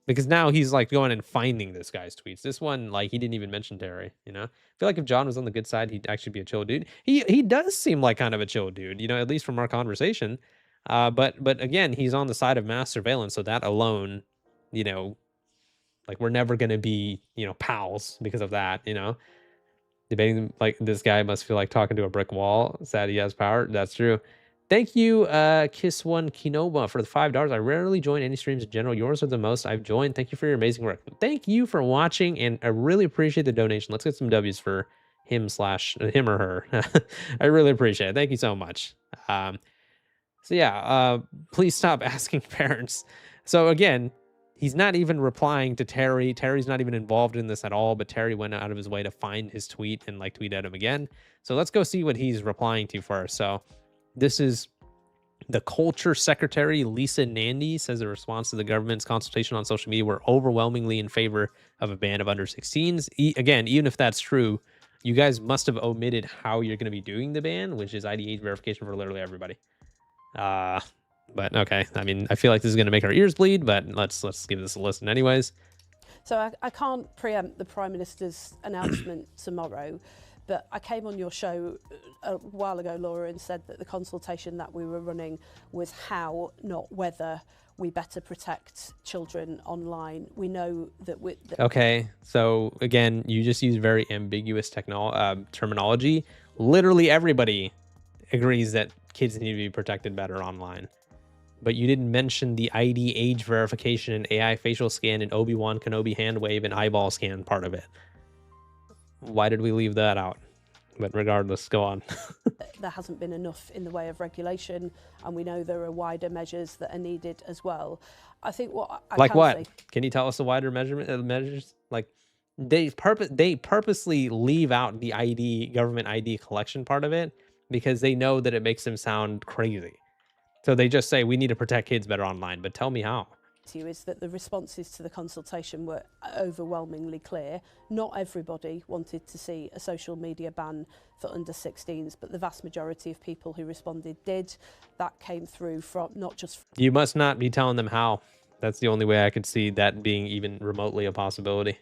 Because now he's like going and finding this guy's tweets. This one, like, he didn't even mention Terry, I feel like if John was on the good side, he'd actually be a chill dude. He does seem like kind of a chill dude, at least from our conversation. But again, he's on the side of mass surveillance. So that alone, like, we're never going to be, pals because of that, Debating like this guy must feel like talking to a brick wall. Sad he has power. That's true. Thank you, Kiss1 Kinoba, for the $5. I rarely join any streams in general. Yours are the most I've joined. Thank you for your amazing work. Thank you for watching, and I really appreciate the donation. Let's get some W's for him or her. I really appreciate it. Thank you so much. So yeah, please stop asking parents. So again, he's not even replying to Terry. Terry's not even involved in this at all, but Terry went out of his way to find his tweet and like tweet at him again. So let's go see what he's replying to first. So this is the culture secretary, Lisa Nandy, says in response to the government's consultation on social media, we're overwhelmingly in favor of a ban of under 16s. Again, even if that's true, you guys must have omitted how you're going to be doing the ban, which is ID age verification for literally everybody. But okay, I mean, I feel like this is going to make our ears bleed, but let's give this a listen anyways.
So I can't preempt the Prime Minister's announcement tomorrow, but I came on your show a while ago, Laura, and said that the consultation that we were running was how, not whether, we better protect children online. We know that
Okay, so again, you just use very ambiguous terminology. Literally everybody agrees that kids need to be protected better online. But you didn't mention the ID age verification and AI facial scan and Obi-Wan Kenobi hand wave and eyeball scan part of it. Why did we leave that out? But regardless, go on.
There hasn't been enough in the way of regulation, and we know there are wider measures that are needed as well. I think what I
like
can
what?
say,
Can you tell us the wider measures? Like they purposely leave out the government ID collection part of it because they know that it makes them sound crazy. So they just say we need to protect kids better online. But tell me how.
to you is that the responses to the consultation were overwhelmingly clear. Not everybody wanted to see a social media ban for under 16s, but the vast majority of people who responded did. That came through from not just...
You must not be telling them how. That's the only way I could see that being even remotely a possibility.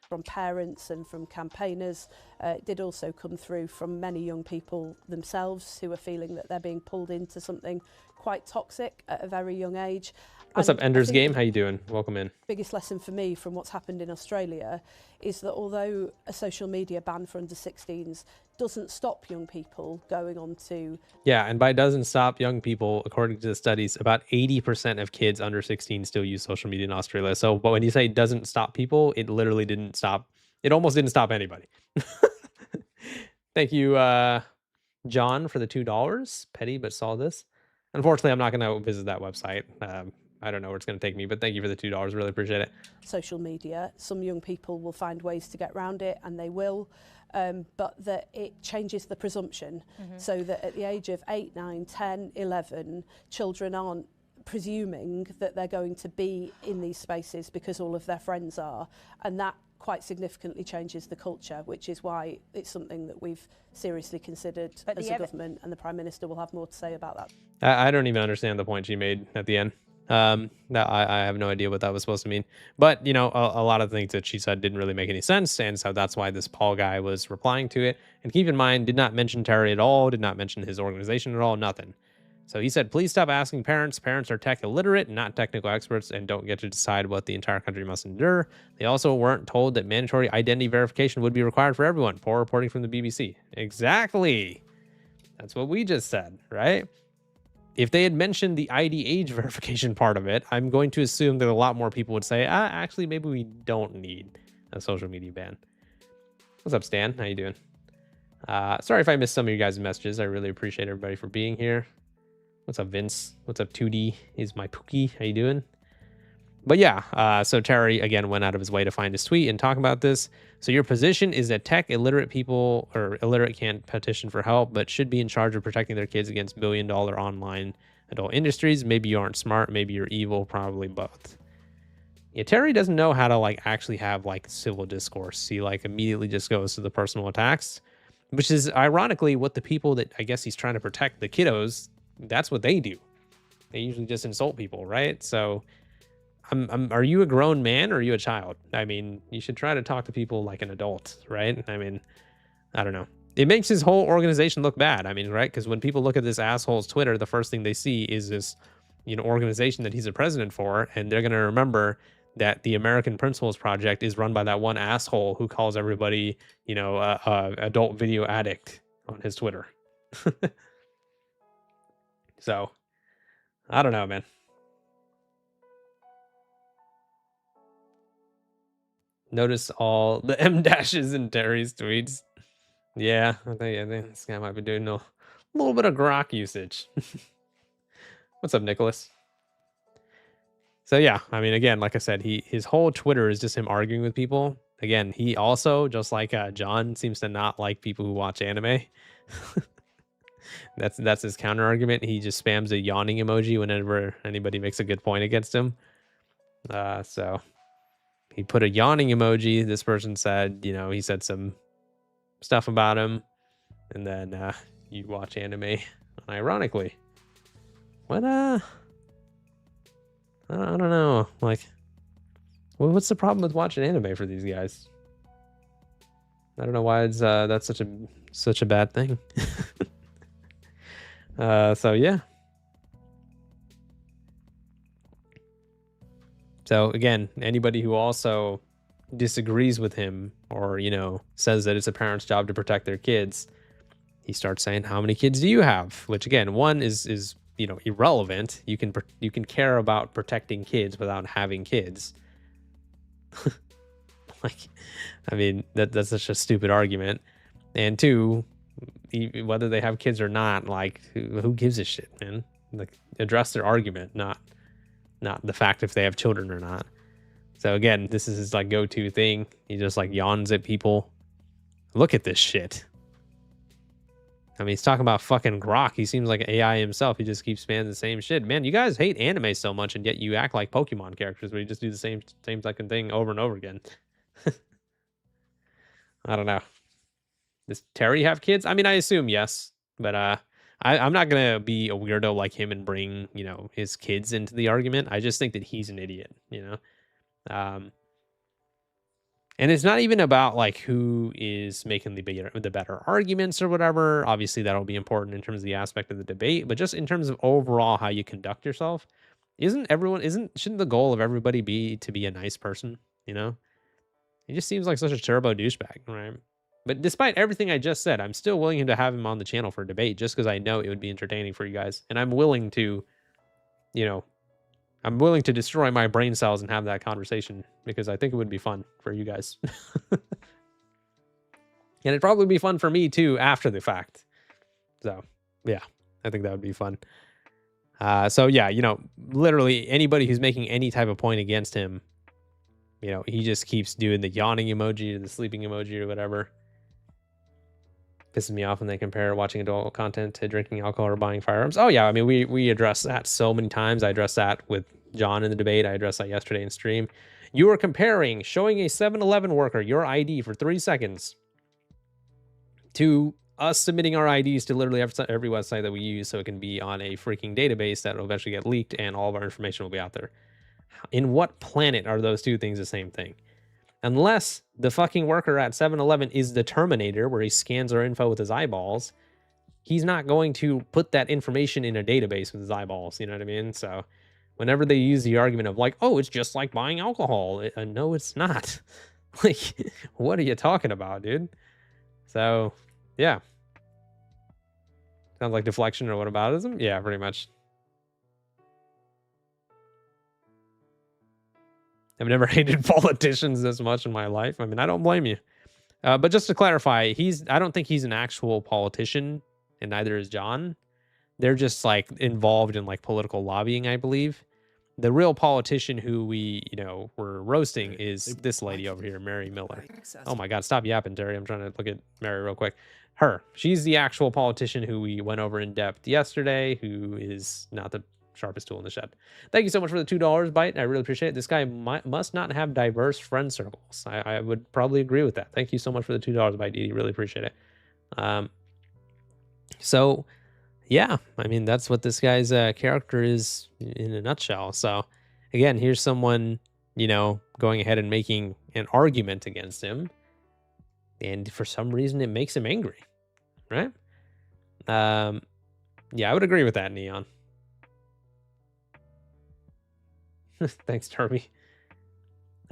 From parents and from campaigners. It did also come through from many young people themselves who are feeling that they're being pulled into something quite toxic at a very young age.
What's up, Ender's Game? How you doing? Welcome in.
Biggest lesson for me from what's happened in Australia is that although a social media ban for under 16s doesn't stop young people going on to...
Yeah, and by doesn't stop young people, according to the studies, about 80% of kids under 16 still use social media in Australia. So, but when you say doesn't stop people, it literally didn't stop. It almost didn't stop anybody. Thank you, John, for the $2. Petty, but saw this. Unfortunately, I'm not going to visit that website. I don't know where it's going to take me, but thank you for the $2. Really appreciate it.
Social media, some young people will find ways to get around it, and they will, but that it changes the presumption, so that at the age of 8, 9, 10, 11, children aren't presuming that they're going to be in these spaces because all of their friends are, and that quite significantly changes the culture, which is why it's something that we've seriously considered as a government, and the Prime Minister will have more to say about that.
I don't even understand the point she made at the end. I have no idea what that was supposed to mean, but you know, a lot of things that she said didn't really make any sense, and so that's why this Paul guy was replying to it. And keep in mind, did not mention Terry at all, did not mention his organization at all, nothing. So he said, please stop asking parents. Parents are tech illiterate, not technical experts, and don't get to decide what the entire country must endure. They also weren't told that mandatory identity verification would be required for everyone. Poor reporting from the BBC. Exactly. That's what we just said, right? If they had mentioned the ID age verification part of it, I'm going to assume that a lot more people would say, actually, maybe we don't need a social media ban. What's up, Stan? How you doing? Sorry if I missed some of you guys' messages. I really appreciate everybody for being here. What's up, Vince? What's up, 2D? He's my Pookie. How you doing? But yeah, so Terry, again, went out of his way to find his tweet and talk about this. So your position is that tech illiterate people or illiterate can't petition for help, but should be in charge of protecting their kids against billion-dollar online adult industries. Maybe you aren't smart. Maybe you're evil. Probably both. Yeah, Terry doesn't know how to like actually have like civil discourse. He like immediately just goes to the personal attacks, which is ironically what the people that I guess he's trying to protect, the kiddos, that's what they do. They usually just insult people, right? So are you a grown man or are you a child? I mean, you should try to talk to people like an adult, right? I mean, I don't know. It makes his whole organization look bad. I mean, right? Because when people look at this asshole's Twitter, the first thing they see is this, organization that he's a president for, and they're going to remember that the American Principles Project is run by that one asshole who calls everybody, adult video addict on his Twitter. So, I don't know, man. Notice all the M dashes in Terry's tweets. Yeah, I think this guy might be doing a little bit of grok usage. What's up, Nicholas? So yeah, I mean, again, like I said, his whole Twitter is just him arguing with people. Again, he also, just like John, seems to not like people who watch anime. That's his counter argument. He just spams a yawning emoji whenever anybody makes a good point against him. So he put a yawning emoji. This person said, he said some stuff about him, and then you watch anime ironically. What I don't know. Like, what's the problem with watching anime for these guys? I don't know why it's that's such a bad thing. So yeah. So again, anybody who also disagrees with him or, says that it's a parent's job to protect their kids, he starts saying, how many kids do you have? Which again, one is irrelevant. You can care about protecting kids without having kids. Like, I mean, that's such a stupid argument. And two, whether they have kids or not, like, who gives a shit, man? Like, address their argument, not the fact if they have children or not. So again, this is his like go-to thing. He just like yawns at people. Look at this shit. I mean, he's talking about fucking grok. He seems like AI himself. He just keeps spamming the same shit. Man, you guys hate anime so much, and yet you act like Pokemon characters where you just do the same fucking thing over and over again. I don't know. Does Terry have kids? I mean, I assume yes, but I'm not gonna be a weirdo like him and bring his kids into the argument. I just think that he's an idiot, and it's not even about like who is making the better arguments or whatever. Obviously, that'll be important in terms of the aspect of the debate, but just in terms of overall how you conduct yourself. Shouldn't the goal of everybody be to be a nice person? He just seems like such a turbo douchebag, right? But despite everything I just said, I'm still willing to have him on the channel for a debate just because I know it would be entertaining for you guys. And I'm willing to, destroy my brain cells and have that conversation because I think it would be fun for you guys. And it'd probably be fun for me too after the fact. So, yeah, I think that would be fun. So, yeah, literally anybody who's making any type of point against him, he just keeps doing the yawning emoji or the sleeping emoji or whatever. Pisses me off when they compare watching adult content to drinking alcohol or buying firearms. Oh yeah, I mean we addressed that so many times. I addressed that with John in the debate. I addressed that yesterday in stream. You are comparing showing a 7-Eleven worker your ID for 3 seconds to us submitting our IDs to literally every website that we use so it can be on a freaking database that will eventually get leaked and all of our information will be out there. In what planet are those two things the same thing? Unless the fucking worker at 7-Eleven is the Terminator, where he scans our info with his eyeballs, he's not going to put that information in a database with his eyeballs. You know what I mean? So whenever they use the argument of like, oh, it's just like buying alcohol. No, it's not. Like, what are you talking about, dude? So, yeah. Sounds like deflection or whataboutism. Yeah, pretty much. I've never hated politicians this much in my life. I mean, I don't blame you. But just to clarify, I don't think he's an actual politician, and neither is John. They're just like involved in like political lobbying, I believe. The real politician who we, were roasting is this lady over here, Mary Miller. Oh my God, stop yapping, Terry. I'm trying to look at Mary real quick. Her. She's the actual politician who we went over in depth yesterday, who is not the sharpest tool in the shed. Thank you so much for the $2 bite. I really appreciate it. This guy must not have diverse friend circles. I would probably agree with that. Thank you so much for the $2 bite, Didi. Really appreciate it. So yeah, I mean, that's what this guy's character is in a nutshell. So again, here's someone, going ahead and making an argument against him. And for some reason, it makes him angry, right? Yeah, I would agree with that, Neon. Thanks, Darby.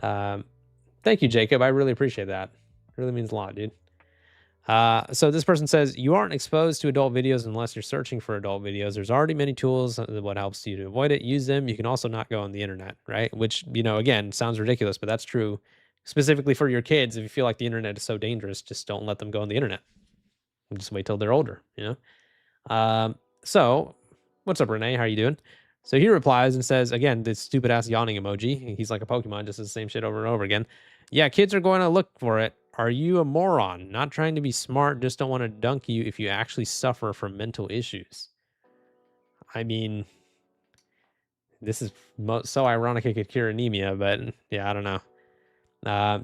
Thank you, Jacob. I really appreciate that. It really means a lot, dude. So this person says, you aren't exposed to adult videos unless you're searching for adult videos. There's already many tools. What helps you to avoid it, use them. You can also not go on the internet, right? Which, again, sounds ridiculous, but that's true. Specifically for your kids, if you feel like the internet is so dangerous, just don't let them go on the internet. Just wait till they're older, So, what's up, Renee? How are you doing? So he replies and says, again, this stupid ass yawning emoji. He's like a Pokemon, just the same shit over and over again. Yeah, kids are going to look for it. Are you a moron? Not trying to be smart, just don't want to dunk you if you actually suffer from mental issues. I mean, this is so ironic it could cure anemia, but yeah, I don't know.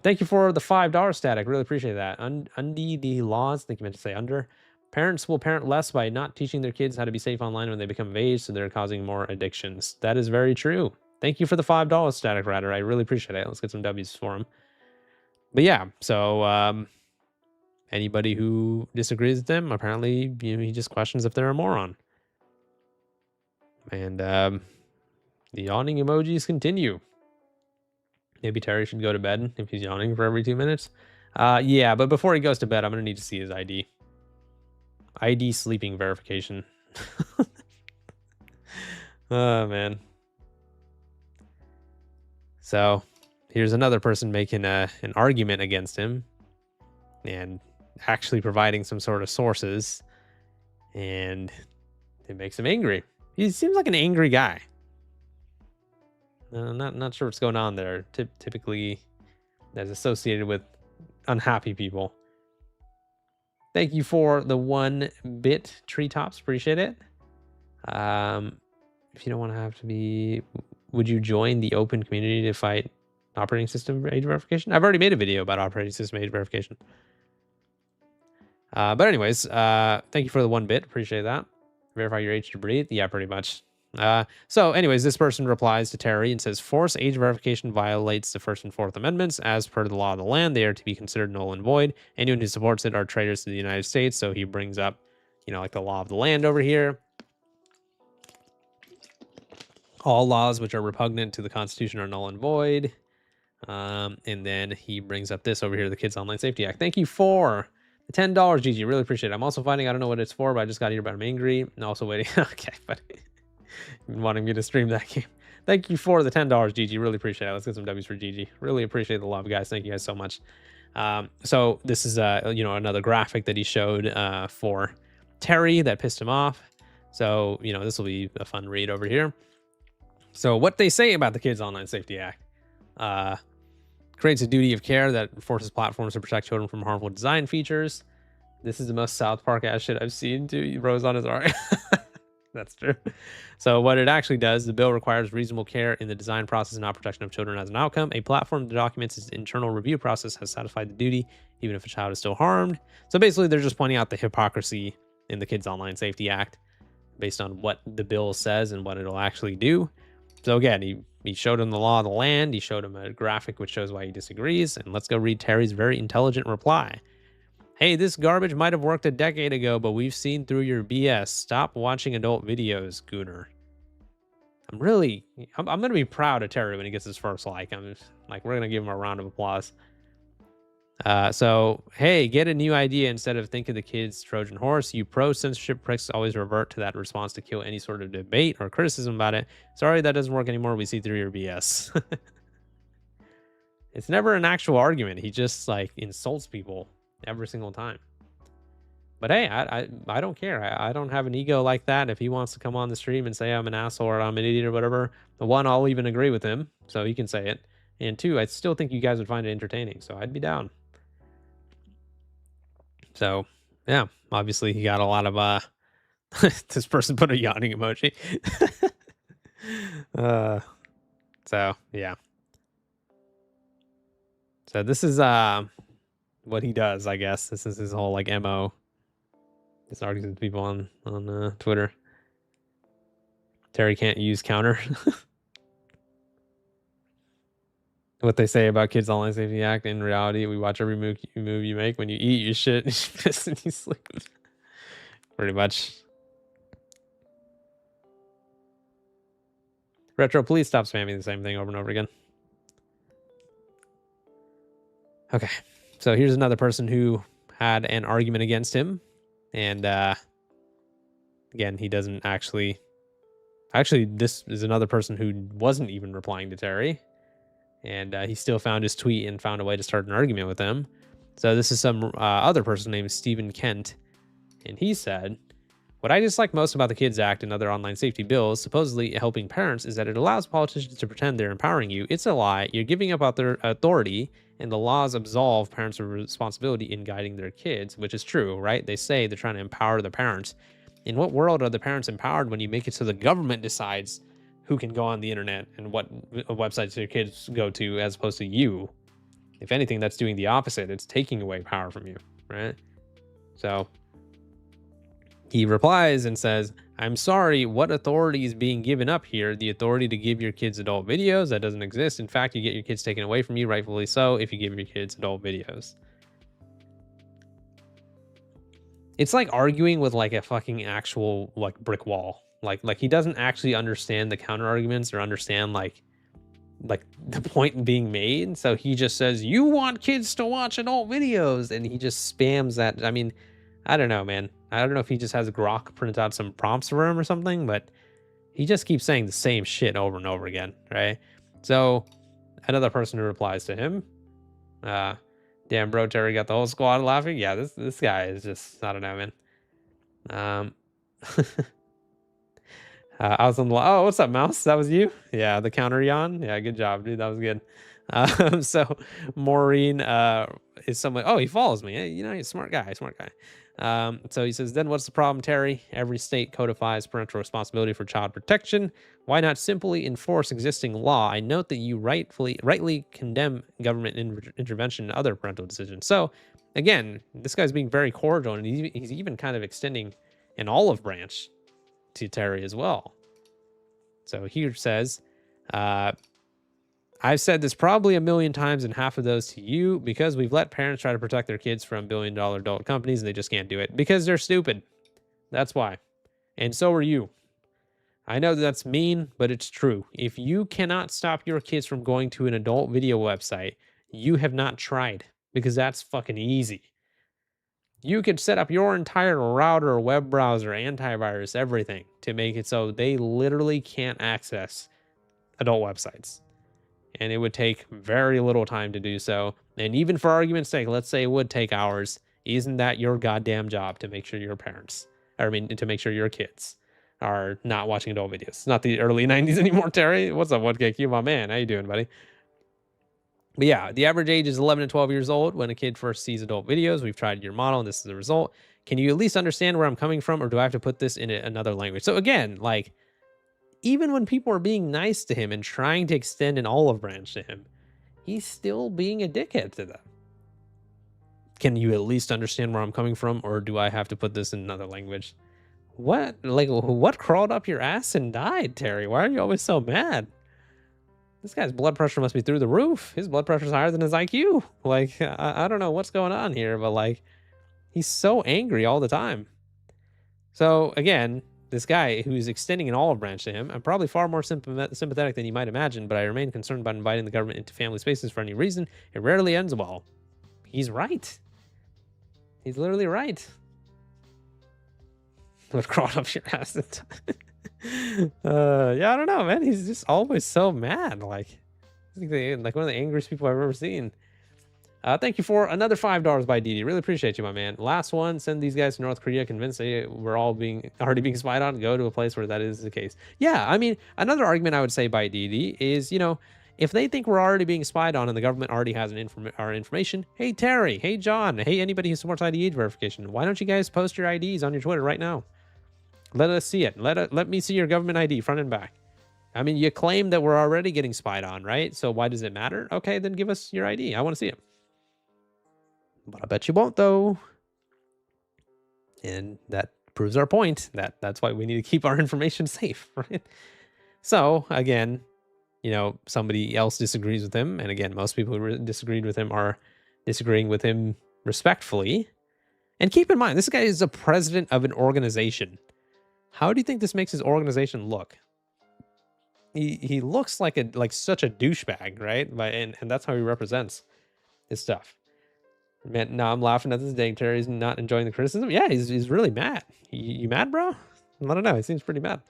Thank you for the $5 static. Really appreciate that. Under the laws, I think you meant to say under. Parents will parent less by not teaching their kids how to be safe online when they become of age, so they're causing more addictions. That is very true. Thank you for the $5 static, Rider. I really appreciate it. Let's get some W's for him. But yeah, so anybody who disagrees with them, apparently he just questions if they're a moron. And the yawning emojis continue. Maybe Terry should go to bed if he's yawning for every 2 minutes. Yeah, but before he goes to bed, I'm going to need to see his ID. ID sleeping verification. Oh, man. So here's another person making an argument against him and actually providing some sort of sources. And it makes him angry. He seems like an angry guy. Not sure what's going on there. Typically, that's associated with unhappy people. Thank you for the 1-bit treetops. Appreciate it. If you don't want to have to be, would you join the open community to fight operating system age verification? I've already made a video about operating system age verification. But anyways, thank you for the 1-bit. Appreciate that. Verify your age to breathe. Yeah, pretty much. So anyways, this person replies to Terry and says, forced age verification violates the First and Fourth Amendments. As per the law of the land, they are to be considered null and void. Anyone who supports it are traitors to the United States. So he brings up, like the law of the land over here. All laws which are repugnant to the Constitution are null and void. And then he brings up this over here, the Kids Online Safety Act. Thank you for the $10, GG. Really appreciate it. I'm also finding, I don't know what it's for, but I just got here, but I'm angry and also waiting. Okay, buddy. Wanting me to stream that game. Thank you for the $10, GG. Really appreciate it. Let's get some W's for GG. Really appreciate the love, guys. Thank you guys so much. So this is another graphic that he showed for Terry that pissed him off. So this will be a fun read over here. So what they say about the Kids Online Safety Act creates a duty of care that forces platforms to protect children from harmful design features. This is the most South Park ass shit I've seen too. Rose on his art. That's true. So what it actually does, the bill requires reasonable care in the design process and not protection of children as an outcome. A platform that documents its internal review process has satisfied the duty, even if a child is still harmed. So basically, they're just pointing out the hypocrisy in the Kids Online Safety Act based on what the bill says and what it'll actually do. So again, he showed him the law of the land. He showed him a graphic which shows why he disagrees. And let's go read Terry's very intelligent reply. Hey, this garbage might have worked a decade ago, but we've seen through your BS. Stop watching adult videos, Gooner. I'm going to be proud of Terry when he gets his first like. I'm just, like, we're going to give him a round of applause. So, hey, get a new idea instead of thinking the kid's Trojan horse. You pro-censorship pricks always revert to that response to kill any sort of debate or criticism about it. Sorry, that doesn't work anymore. We see through your BS. It's never an actual argument. He just, like, insults people every single time. But hey, I don't care. I don't have an ego like that. If he wants to come on the stream and say I'm an asshole or I'm an idiot or whatever, one, I'll even agree with him, so he can say it. And two, I still think you guys would find it entertaining, so I'd be down. So, yeah, obviously he got a lot of, this person put a yawning emoji. So, yeah. So this is, what he does, I guess. This is his whole, like, MO. Just argues with people on Twitter. Terry can't use counter. What they say about Kids Online Safety Act, in reality, we watch every move you make. When you eat, you shit, you piss, and you sleep. Pretty much. Retro, please stop spamming the same thing over and over again. Okay, so here's another person who had an argument against him. And again, he doesn't actually... Actually, this is another person who wasn't even replying to Terry. And he still found his tweet and found a way to start an argument with him. So this is some other person named Stephen Kent. And he said, what I dislike most about the Kids Act and other online safety bills supposedly helping parents is that it allows politicians to pretend they're empowering you. It's a lie. You're giving up their authority, and the laws absolve parents of responsibility in guiding their kids, which is true, right? They say they're trying to empower the parents. In what world are the parents empowered when you make it so the government decides who can go on the internet and what websites your kids go to as opposed to you? If anything, that's doing the opposite. It's taking away power from you, right? So he replies and says, I'm sorry, what authority is being given up here? The authority to give your kids adult videos? That doesn't exist. In fact, you get your kids taken away from you, rightfully so, if you give your kids adult videos. It's like arguing with like a fucking actual like brick wall. Like he doesn't actually understand the counter arguments or understand like the point being made. So he just says, you want kids to watch adult videos, and he just spams that. I mean, I don't know, man. I don't know if he just has Grok print out some prompts for him or something, but he just keeps saying the same shit over and over again, right? So another person who replies to him, damn, bro, Terry got the whole squad laughing. Yeah, this guy is just, I don't know, man. I was on the... Oh, what's up, Mouse? That was you? Yeah, the counter yawn. Yeah, good job, dude. That was good. So Maureen is someone... Oh, he follows me. Hey, you know, he's a smart guy. So he says, then what's the problem, Terry? Every state codifies parental responsibility for child protection. Why not simply enforce existing law? I note that you rightly condemn government intervention in other parental decisions. So again, this guy's being very cordial, and he's even kind of extending an olive branch to Terry as well. So he says, I've said this probably a million times, and half of those to you, because we've let parents try to protect their kids from billion-dollar adult companies, and they just can't do it because they're stupid. That's why. And so are you. I know that's mean, but it's true. If you cannot stop your kids from going to an adult video website, you have not tried, because that's fucking easy. You could set up your entire router, web browser, antivirus, everything to make it so they literally can't access adult websites. And it would take very little time to do so. And even for argument's sake, let's say it would take hours. Isn't that your goddamn job to make sure your parents, to make sure your kids are not watching adult videos? It's not the early 90s anymore, Terry. What's up, 1KQ, my man? How you doing, buddy? But yeah, the average age is 11 to 12 years old when a kid first sees adult videos. We've tried your model, and this is the result. Can you at least understand where I'm coming from, or do I have to put this in another language? So again, like, even when people are being nice to him and trying to extend an olive branch to him, he's still being a dickhead to them. Can you at least understand where I'm coming from, or do I have to put this in another language? What? Like, what crawled up your ass and died, Terry? Why are you always so mad? This guy's blood pressure must be through the roof. His blood pressure's higher than his IQ. Like, I don't know what's going on here, but like, He's so angry all the time. So again, this guy who's extending an olive branch to him, I'm probably far more sympathetic than you might imagine, but I remain concerned about inviting the government into family spaces for any reason. It rarely ends well. He's right. He's literally right. What crawled up your ass? Yeah, I don't know, man. He's just always so mad. Like one of the angriest people I've ever seen. Thank you for another $5 by DD. Really appreciate you, my man. Last one, send these guys to North Korea, convince they we're all already being spied on, go to a place where that is the case. Yeah, I mean, another argument I would say by DD is, if they think we're already being spied on and the government already has our information, hey, Terry, hey, John, hey, anybody who supports ID age verification, why don't you guys post your IDs on your Twitter right now? Let us see it. Let me see your government ID front and back. I mean, you claim that we're already getting spied on, right? So why does it matter? Okay, then give us your ID. I want to see it. But I bet you won't, though. And that proves our point. That's why we need to keep our information safe, right? So, again, somebody else disagrees with him. And again, most people who disagreed with him are disagreeing with him respectfully. And keep in mind, this guy is the president of an organization. How do you think this makes his organization look? He looks like such a douchebag, right? And that's how he represents his stuff. Man, now I'm laughing at this dang Terry's not enjoying the criticism. Yeah, he's really mad. You mad, bro? I don't know. He seems pretty mad.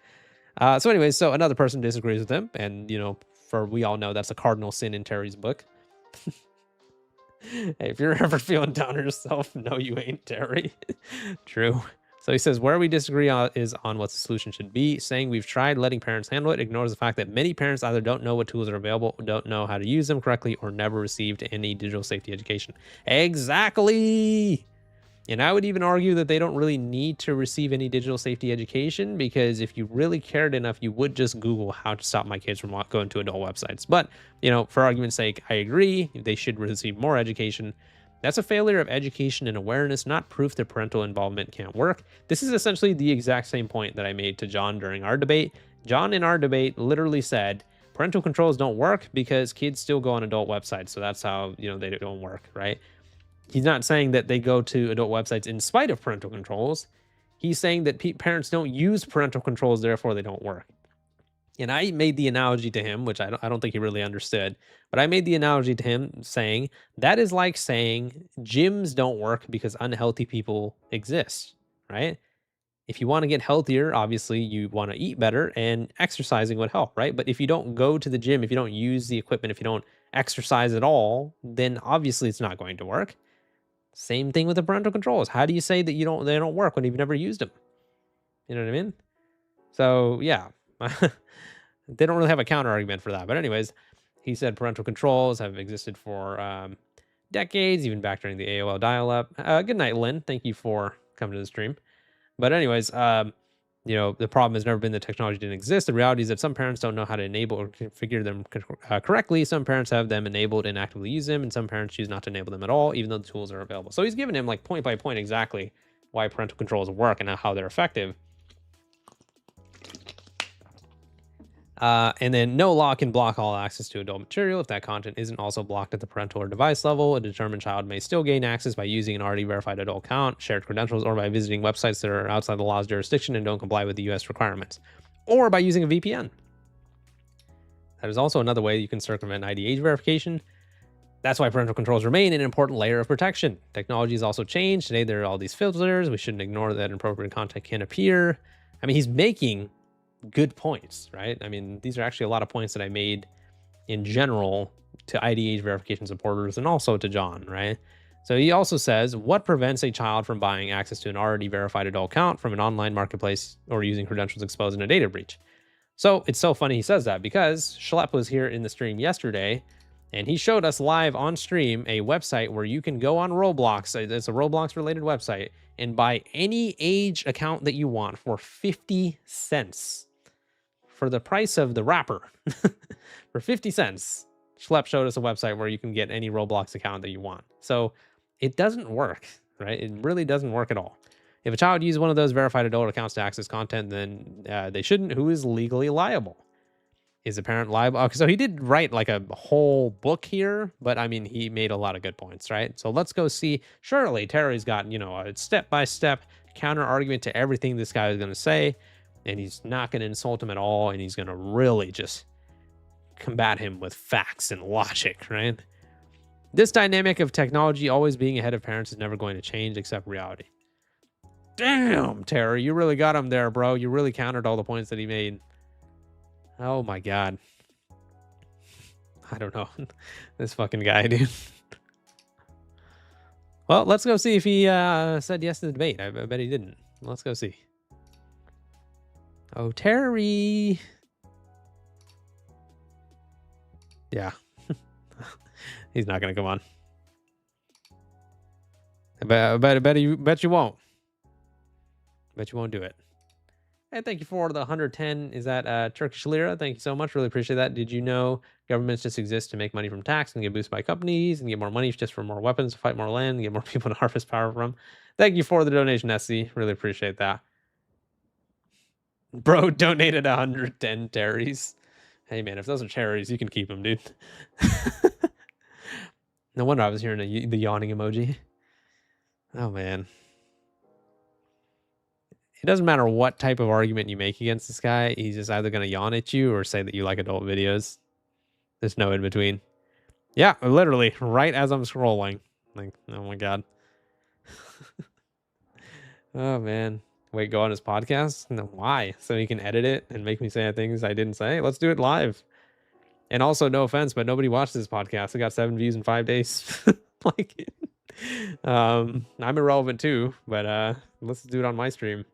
So anyways, so another person disagrees with him. And, for we all know that's a cardinal sin in Terry's book. Hey, if you're ever feeling down on yourself, no, you ain't, Terry. True. So he says, where we disagree is on what the solution should be. Saying we've tried letting parents handle it ignores the fact that many parents either don't know what tools are available, don't know how to use them correctly, or never received any digital safety education. Exactly. And I would even argue that they don't really need to receive any digital safety education, because if you really cared enough, you would just Google how to stop my kids from going to adult websites. But, for argument's sake, I agree. They should receive more education. That's a failure of education and awareness, not proof that parental involvement can't work. This is essentially the exact same point that I made to John during our debate. John in our debate literally said, parental controls don't work because kids still go on adult websites. So that's how, they don't work, right? He's not saying that they go to adult websites in spite of parental controls. He's saying that parents don't use parental controls, therefore they don't work. And I made the analogy to him, which I don't think he really understood, but I made the analogy to him saying that is like saying gyms don't work because unhealthy people exist, right? If you want to get healthier, obviously you want to eat better, and exercising would help, right? But if you don't go to the gym, if you don't use the equipment, if you don't exercise at all, then obviously it's not going to work. Same thing with the parental controls. How do you say that they don't work when you've never used them? You know what I mean? So yeah. They don't really have a counter argument for that. But anyways, he said parental controls have existed for decades, even back during the AOL dial-up. Good night, Lynn. Thank you for coming to the stream. But anyways, the problem has never been that technology didn't exist. The reality is that some parents don't know how to enable or configure them correctly. Some parents have them enabled and actively use them, and some parents choose not to enable them at all, even though the tools are available. So he's giving him like point by point exactly why parental controls work and how they're effective. And then no law can block all access to adult material if that content isn't also blocked at the parental or device level. A determined child may still gain access by using an already verified adult account, shared credentials, or by visiting websites that are outside the law's jurisdiction and don't comply with the U.S. requirements, or by using a VPN. That is also another way you can circumvent ID age verification. That's why parental controls remain an important layer of protection. Technology has also changed. Today there are all these filters. We shouldn't ignore that inappropriate content can appear. I mean, he's making good points, right? I mean, these are actually a lot of points that I made in general to ID age verification supporters and also to John, right? So he also says, what prevents a child from buying access to an already verified adult account from an online marketplace or using credentials exposed in a data breach? So it's so funny he says that, because Schlepp was here in the stream yesterday and he showed us live on stream a website where you can go on Roblox. It's a Roblox related website and buy any age account that you want for 50 cents. For the price of the wrapper. For 50 cents, Schlepp showed us a website where you can get any Roblox account that you want. So it doesn't work, right? It really doesn't work at all. If a child uses one of those verified adult accounts to access content, then they shouldn't. Who is legally liable? Is a parent liable? Okay, so he did write like a whole book here, but I mean, he made a lot of good points, right? So let's go see. Surely Terry's got, a step-by-step counter argument to everything this guy is going to say, and he's not going to insult him at all, and he's going to really just combat him with facts and logic, right? This dynamic of technology always being ahead of parents is never going to change except reality. Damn, Terry, you really got him there, bro. You really countered all the points that he made. Oh my god. I don't know. This fucking guy, dude. Well, let's go see if he said yes to the debate. I bet he didn't. Let's go see. Oh, Terry. Yeah. He's not going to come on. I bet you won't. Bet you won't do it. Hey, thank you for the 110. Is that Turkish lira? Thank you so much. Really appreciate that. Did you know governments just exist to make money from tax and get boosted by companies and get more money just for more weapons, to fight more land, and get more people to harvest power from? Thank you for the donation, SC. Really appreciate that. Bro donated 110 cherries. Hey, man, if those are cherries, you can keep them, dude. No wonder I was hearing the yawning emoji. Oh, man. It doesn't matter what type of argument you make against this guy. He's just either going to yawn at you or say that you like adult videos. There's no in between. Yeah, literally, right as I'm scrolling. Like, oh my god. Oh, man. Wait, go on his podcast? No, why? So he can edit it and make me say things I didn't say? Let's do it live. And also, no offense, but nobody watched this podcast. It got 7 views in 5 days. Like, I'm irrelevant too, but let's do it on my stream.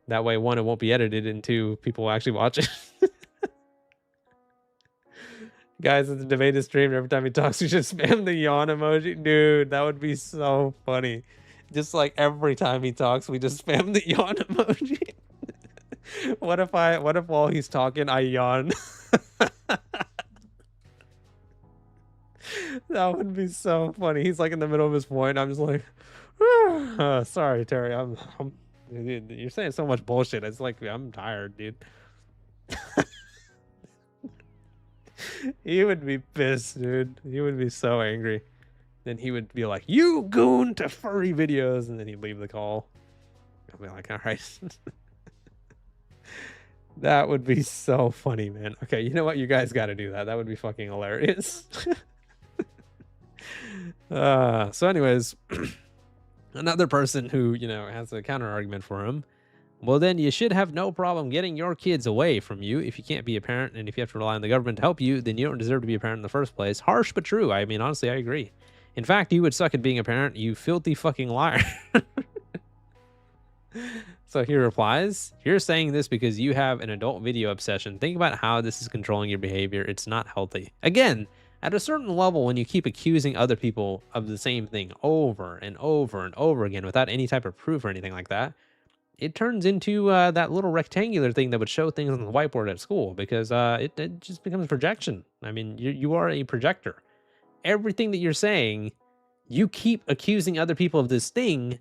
That way, 1, it won't be edited, and 2, people will actually watch it. Guys, it's a debated stream. Every time he talks, you should spam the yawn emoji. Dude, that would be so funny. Just like every time he talks, we just spam the yawn emoji. What if while he's talking, I yawn? That would be so funny. He's like in the middle of his point. I'm just like, sorry, Terry. Dude, you're saying so much bullshit. It's like, I'm tired, dude. He would be pissed, dude. He would be so angry. Then he would be like, you goon to furry videos. And then he'd leave the call. I'll be like, all right. That would be so funny, man. Okay, you know what? You guys got to do that. That would be fucking hilarious. So anyways, another person who, has a counter argument for him. Well, then you should have no problem getting your kids away from you if you can't be a parent, and if you have to rely on the government to help you, then you don't deserve to be a parent in the first place. Harsh but true. I mean, honestly, I agree. In fact, you would suck at being a parent, you filthy fucking liar. So he replies, you're saying this because you have an adult video obsession. Think about how this is controlling your behavior. It's not healthy. Again, at a certain level, when you keep accusing other people of the same thing over and over and over again without any type of proof or anything like that, it turns into that little rectangular thing that would show things on the whiteboard at school, because it just becomes projection. I mean, you are a projector. Everything that you're saying, you keep accusing other people of this thing,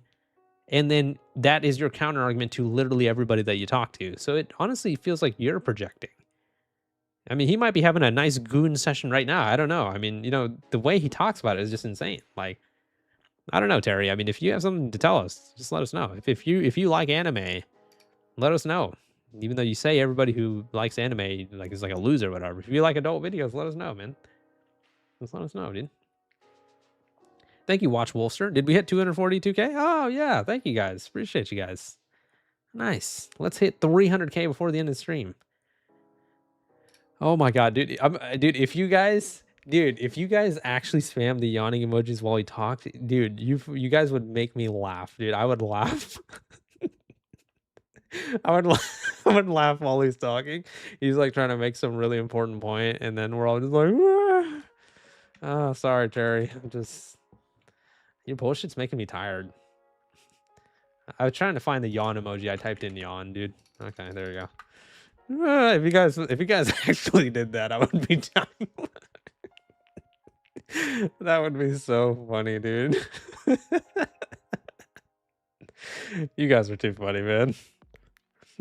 and then that is your counter argument to literally everybody that you talk to. So it honestly feels like you're projecting. I mean, he might be having a nice goon session right now. I don't know. I mean, the way he talks about it is just insane. Like, I don't know, Terry. I mean, if you have something to tell us, just let us know. If you like anime, let us know. Even though you say everybody who likes anime is like a loser or whatever. If you like adult videos, let us know, man. Just let us know, dude. Thank you, Watch Wolfster. Did we hit 242K? Oh, yeah. Thank you, guys. Appreciate you guys. Nice. Let's hit 300K before the end of the stream. Oh, my God, dude. Dude, if you guys actually spam the yawning emojis while he talks, dude, you guys would make me laugh, dude. I would laugh. I would laugh while he's talking. He's like trying to make some really important point, and then we're all just like, oh, sorry, Terry. Your bullshit's making me tired. I was trying to find the yawn emoji. I typed in yawn, dude. Okay, there you go. If you guys actually did that, I would be dying. That would be so funny, dude. You guys are too funny, man.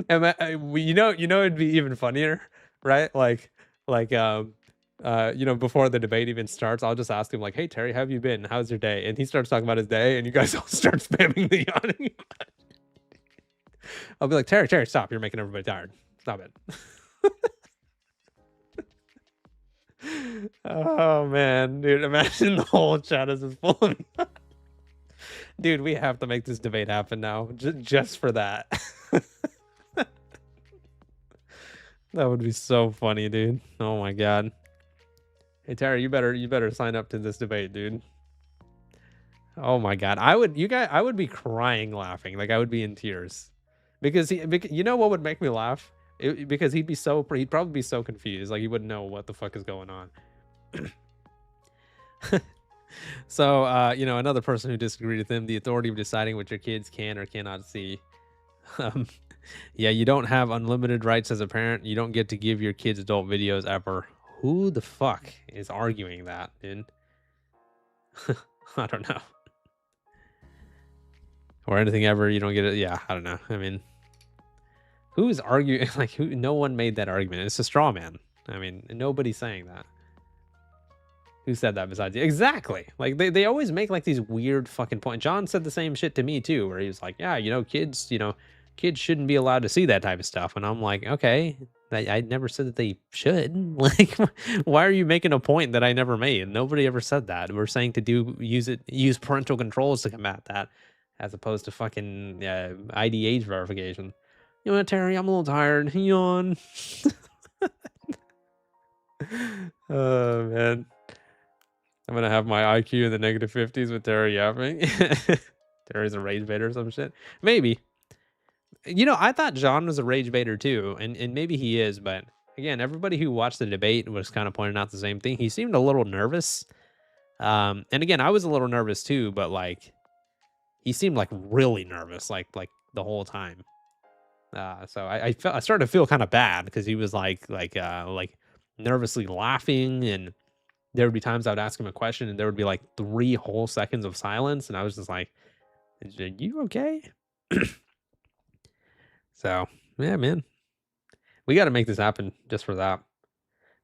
And it'd be even funnier, right? Like like before the debate even starts, I'll just ask him like, "Hey Terry, how have you been? How's your day?" And he starts talking about his day, and you guys all start spamming the yawning. I'll be like, Terry, stop! You're making everybody tired. Stop it. Oh man, dude, imagine the whole chat is just full of dude, we have to make this debate happen now, just for that. That would be so funny, dude. Oh my god. Hey Terry, you better sign up to this debate, dude. Oh my god, I would be crying laughing, like I would be in tears, because you know what would make me laugh? Because he'd probably be so confused, like he wouldn't know what the fuck is going on. So another person who disagreed with him: the authority of deciding what your kids can or cannot see. Yeah, you don't have unlimited rights as a parent. You don't get to give your kids adult videos ever. Who the fuck is arguing that, dude? I don't know. Or anything ever, you don't get it. Yeah, I don't know. I mean, who is arguing? Like, no one made that argument. It's a straw man. I mean, nobody's saying that. Who said that besides you? Exactly. Like, they always make like these weird fucking points. John said the same shit to me too, where he was like, yeah, kids shouldn't be allowed to see that type of stuff. And I'm like, okay, I never said that they should. Like, why are you making a point that I never made? Nobody ever said that. We're saying to use parental controls to combat that, as opposed to fucking ID age verification. You know what, Terry? I'm a little tired. Yawn. Oh man, I'm gonna have my IQ in the negative 50s with Terry yapping. Terry's a rage baiter or some shit. Maybe. I thought John was a rage baiter too, and maybe he is, but again, everybody who watched the debate was kind of pointing out the same thing. He seemed a little nervous. And again, I was a little nervous too, but like he seemed like really nervous, like the whole time. So I started to feel kind of bad because he was like nervously laughing, and there would be times I would ask him a question and there would be like 3 whole seconds of silence, and I was just like, "Are you okay?" So, yeah, man. We got to make this happen just for that.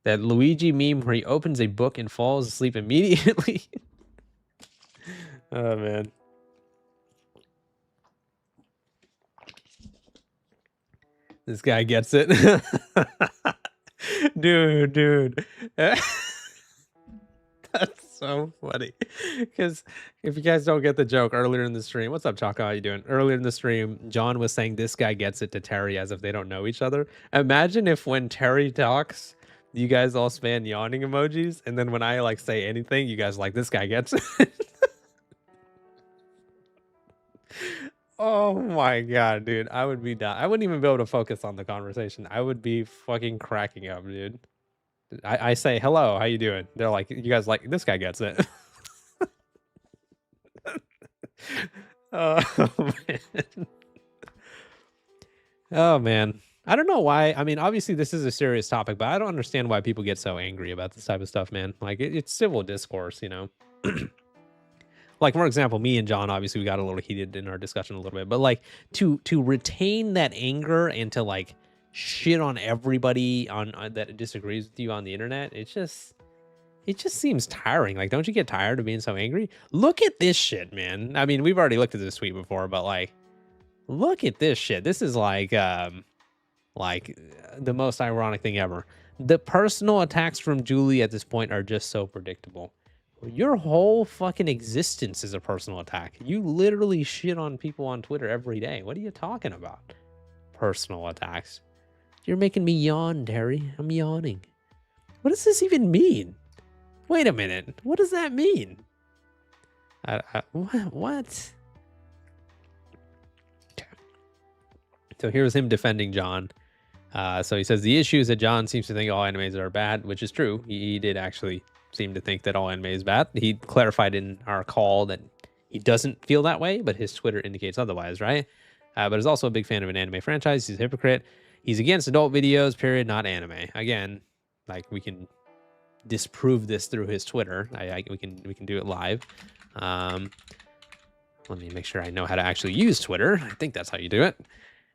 That Luigi meme where he opens a book and falls asleep immediately. Oh, man. This guy gets it. Dude. That's so funny. Because if you guys don't get the joke, earlier in the stream, what's up, Chaka? How you doing? Earlier in the stream, John was saying this guy gets it to Terry as if they don't know each other. Imagine if when Terry talks, you guys all spam yawning emojis, and then when I like say anything, you guys like, this guy gets it. Oh my god, dude. I would be done. I wouldn't even be able to focus on the conversation. I would be fucking cracking up, dude. I say, hello, how you doing? They're like, you guys like, this guy gets it. Oh, man. Oh, man. I don't know why. I mean, obviously, this is a serious topic, but I don't understand why people get so angry about this type of stuff, man. Like, it's civil discourse, Like, for example, me and John, obviously, we got a little heated in our discussion a little bit. But, like, to retain that anger and to, like, shit on everybody on that disagrees with you on the internet, it just seems tiring. Like, don't you get tired of being so angry? Look at this shit, man. I mean, we've already looked at this tweet before, but like, look at this shit. This is like the most ironic thing ever. The personal attacks from Julie at this point are just so predictable. Your whole fucking existence is a personal attack. You literally shit on people on Twitter every day. What are you talking about? Personal attacks. You're making me yawn, Terry. I'm yawning. What does this even mean? Wait a minute. What does that mean? What? So here's him defending John. So he says the issue is that John seems to think all animes are bad, which is true. He did actually seem to think that all anime is bad. He clarified in our call that he doesn't feel that way, but his Twitter indicates otherwise, right? But is also a big fan of an anime franchise. He's a hypocrite. He's against adult videos, period, not anime. Again, like, we can disprove this through his Twitter. We can do it live. Let me make sure I know how to actually use Twitter. I think that's how you do it.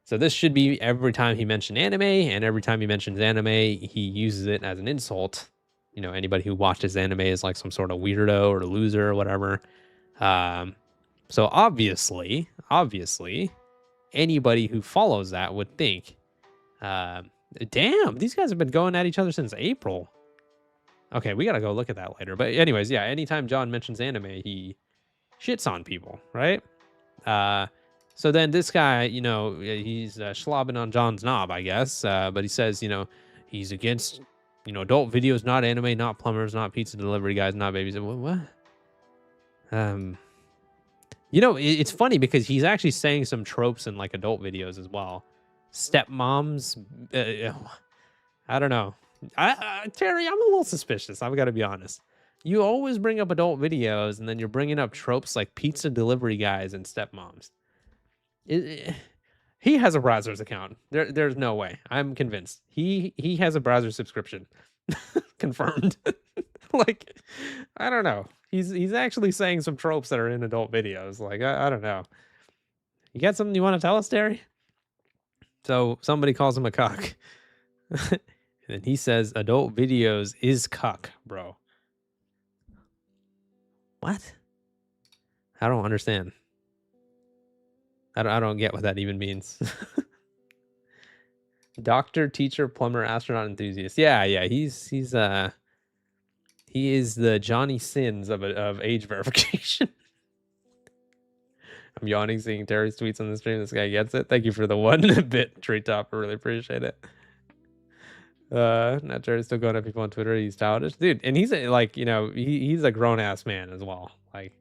So this should be every time he mentioned anime, and every time he mentions anime, he uses it as an insult. You know, anybody who watches anime is like some sort of weirdo or loser or whatever. So obviously, anybody who follows that would think, damn, these guys have been going at each other since April. Okay, we gotta go look at that later. But anyways, yeah, anytime John mentions anime, he shits on people, right? So then this guy, you know, he's slobbing on John's knob, I guess. But he says, you know, he's against, you know, adult videos, not anime, not plumbers, not pizza delivery guys, not babies. What? You know, it's funny because he's actually saying some tropes in like adult videos as well. Stepmoms, I don't know. Terry, I'm a little suspicious. I've got to be honest. You always bring up adult videos, and then you're bringing up tropes like pizza delivery guys and stepmoms. He has a Brazzers account. There's no way. I'm convinced. He has a Brazzers subscription. Confirmed. Like, I don't know. He's actually saying some tropes that are in adult videos. Like, I don't know. You got something you want to tell us, Terry? So somebody calls him a cuck. And he says adult videos is cuck, bro. What? I don't understand. I don't get what that even means. Doctor, teacher, plumber, astronaut, enthusiast. Yeah, he is the Johnny Sins of age verification. I'm yawning seeing Terry's tweets on the stream. This guy gets it. Thank you for the 1 bit treetop. I really appreciate it. Not Terry's still going at people on Twitter. He's childish, dude, and he's like, you know, he's a grown ass man as well. Like,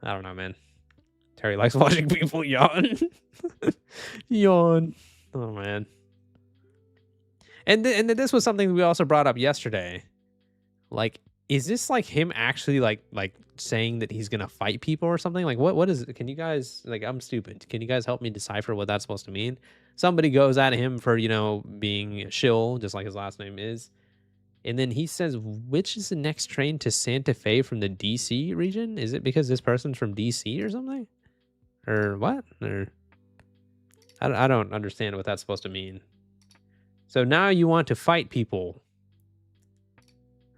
I don't know, man. Terry likes watching people yawn. Yawn. Oh man. And then this was something we also brought up yesterday. Like, is this like him actually like saying that he's gonna fight people or something? Like, what is it? Can you guys, like, I'm stupid. Can you guys help me decipher what that's supposed to mean? Somebody goes at him for, you know, being shill, just like his last name is. And then he says, which is the next train to Santa Fe from the DC region? Is it because this person's from DC or something? Or what? Or I don't understand what that's supposed to mean. So now you want to fight people.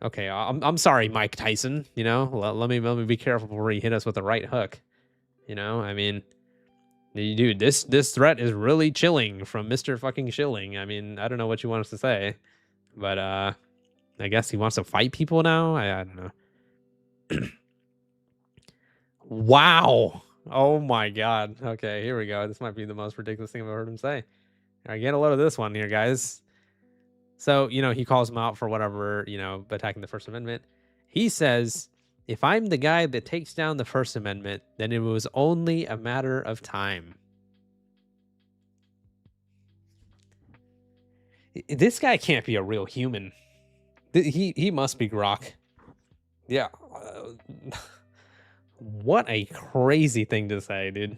Okay, I'm sorry, Mike Tyson. You know, let me be careful before he hit us with the right hook. You know, I mean, dude, this threat is really chilling from Mr. fucking Shilling. I mean, I don't know what you want us to say, but I guess he wants to fight people now. I don't know. Wow. Oh my god. Okay, here we go. This might be the most ridiculous thing I've ever heard him say. All right, get a load of this one here, guys. So, you know, he calls him out for whatever, you know, attacking the First Amendment. He says, if I'm the guy that takes down the First Amendment, then it was only a matter of time. This guy can't be a real human. He must be Grok. Yeah. What a crazy thing to say, dude.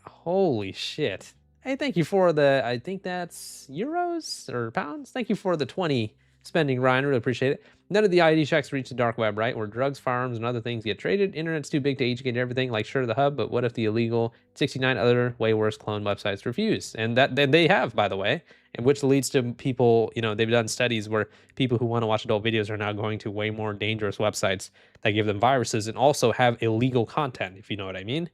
Holy shit. Hey, thank you for the, I think that's euros or pounds. Thank you for the 20 spending, Ryan. Really appreciate it. None of the ID checks reach the dark web, right? Where drugs, firearms, and other things get traded. Internet's too big to educate everything, like Sure the Hub, but what if the illegal 69 other way worse clone websites refuse? And that they have, by the way, and which leads to people, you know, they've done studies where people who want to watch adult videos are now going to way more dangerous websites that give them viruses and also have illegal content, if you know what I mean.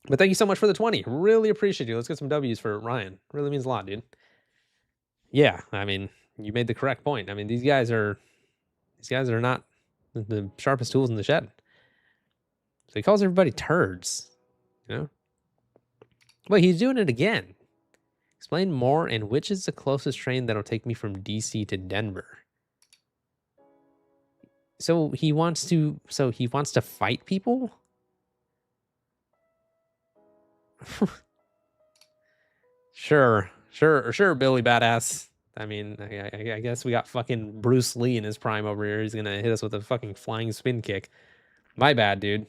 But thank you so much for the 20. Really appreciate you. Let's get some W's for Ryan. Really means a lot, dude. Yeah, I mean, you made the correct point. I mean, these guys are not the sharpest tools in the shed. So he calls everybody turds, you know? But he's doing it again. Explain more, and which is the closest train that'll take me from DC to Denver? So he wants to fight people? Sure, Billy Badass. I mean, I guess we got fucking Bruce Lee in his prime over here. He's gonna hit us with a fucking flying spin kick. My bad, dude.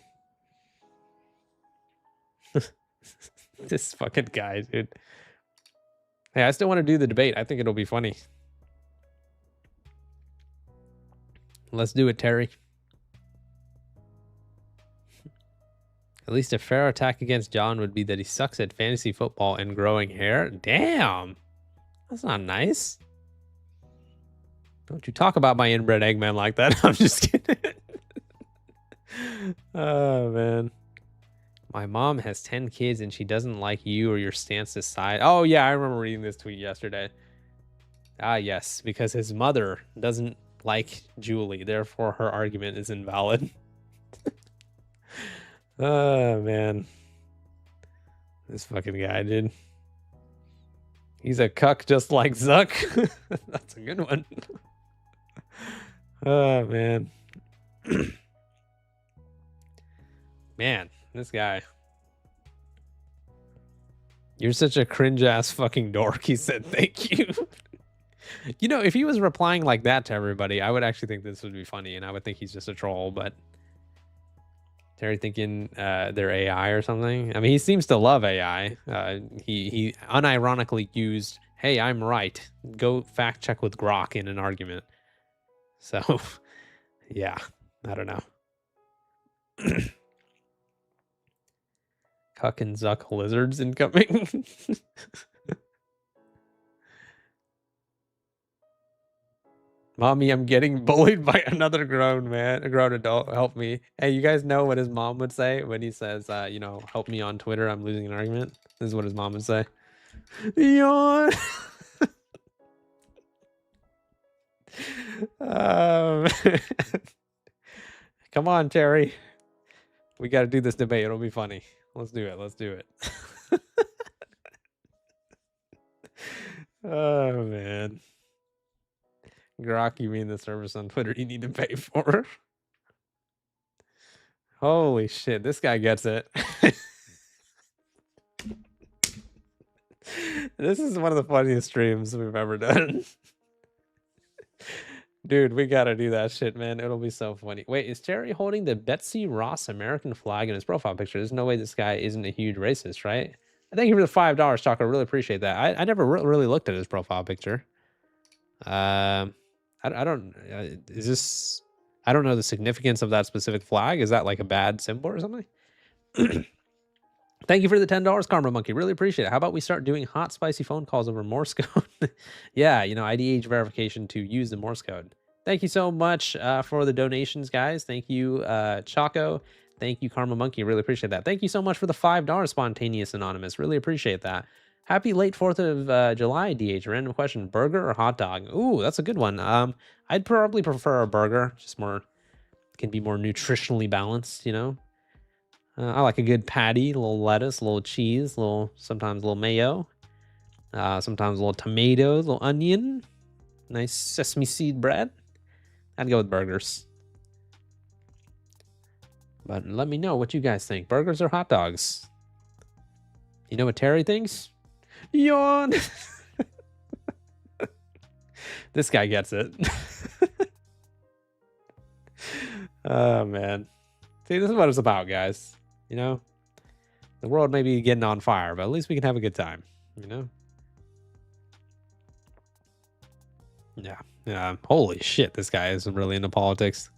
This fucking guy, dude. Hey, I still want to do the debate. I think it'll be funny. Let's do it, Terry. At least a fair attack against John would be that he sucks at fantasy football and growing hair. Damn. That's not nice. Don't you talk about my inbred Eggman like that. I'm just kidding. Oh, man. My mom has 10 kids and she doesn't like you or your stance aside. Oh, yeah, I remember reading this tweet yesterday. Ah, yes, because his mother doesn't like Julie. Therefore, her argument is invalid. Oh, man. This fucking guy, dude. He's a cuck just like Zuck. That's a good one. Oh, man. Man, this guy. You're such a cringe-ass fucking dork, he said. Thank you. You know, if he was replying like that to everybody, I would actually think this would be funny, and I would think he's just a troll, but... Terry thinking they're AI or something. I mean, he seems to love AI. He unironically used, "Hey, I'm right. Go fact check with Grok" in an argument. So, yeah, I don't know. Cuck and Zuck lizards incoming. Mommy, I'm getting bullied by another grown adult. Help me. Hey, you guys know what his mom would say when he says, you know, help me on Twitter, I'm losing an argument? This is what his mom would say. Yawn. Come on, Terry. We got to do this debate. It'll be funny. Let's do it. Let's do it. Oh, man. Grok, you mean the service on Twitter you need to pay for? Holy shit, this guy gets it. This is one of the funniest streams we've ever done. Dude, we gotta do that shit, man. It'll be so funny. Wait, is Terry holding the Betsy Ross American flag in his profile picture? There's no way this guy isn't a huge racist, right? Thank you for the $5, Chalk. I really appreciate that. I never really looked at his profile picture. I don't is this, I don't know the significance of that specific flag. Is that like a bad symbol or something? Thank you for the $10, Karma Monkey. Really appreciate it. How about we start doing hot, spicy phone calls over Morse code? Yeah, you know, IDH verification to use the Morse code. Thank you so much for the donations, guys. Thank you, Chaco. Thank you, Karma Monkey. Really appreciate that. Thank you so much for the $5, Spontaneous Anonymous. Really appreciate that. Happy late 4th of July, DH. Random question, burger or hot dog? Ooh, that's a good one. I'd probably prefer a burger. Just more, can be more nutritionally balanced, you know? I like a good patty, a little lettuce, a little cheese, sometimes a little mayo, sometimes a little tomatoes, a little onion, nice sesame seed bread. I'd go with burgers. But let me know what you guys think. Burgers or hot dogs? You know what Terry thinks? Yawn. This guy gets it. Oh, man. See, this is what it's about, guys. You know, the world may be getting on fire, but at least we can have a good time, you know? Yeah. Holy shit, this guy is really into politics.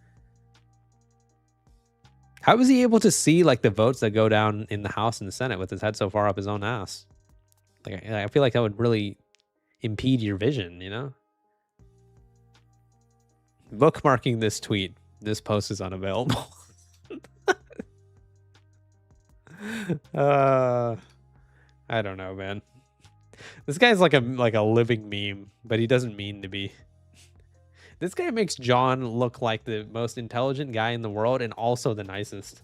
How was he able to see, like, the votes that go down in the House and the Senate with his head so far up his own ass? Like, I feel like that would really impede your vision, you know? Bookmarking this tweet. This post is unavailable. I don't know, man. This guy's like a living meme, but he doesn't mean to be. This guy makes John look like the most intelligent guy in the world and also the nicest.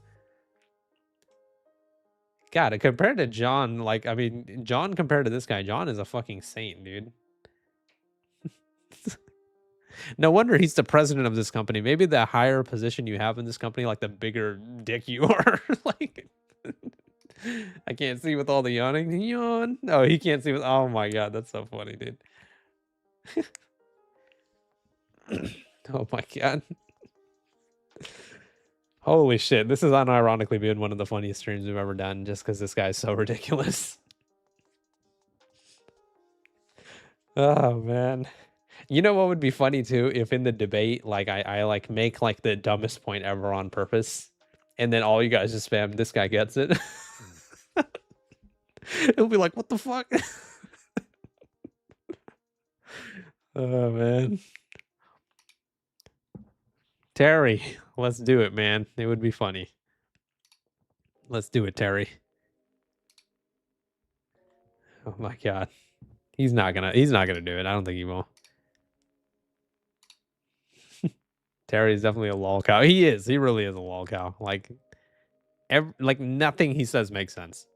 God, compared to John, like, I mean, John compared to this guy, John is a fucking saint, dude. No wonder he's the president of this company. Maybe the higher position you have in this company, like the bigger dick you are. Like, I can't see with all the yawning. Yawn. No, he can't see with. Oh my god, that's so funny, dude. Oh my god. Holy shit, this is unironically been one of the funniest streams we've ever done, just because this guy's so ridiculous. Oh man. You know what would be funny too? If in the debate, like I like make like the dumbest point ever on purpose, and then all you guys just spam, this guy gets it. It'll be like, what the fuck? Oh, man. Terry, let's do it, man. It would be funny. Let's do it, Terry. Oh my god. He's not gonna do it. I don't think he will. Terry's definitely a lol cow. He is. He really is a lol cow. Like nothing he says makes sense.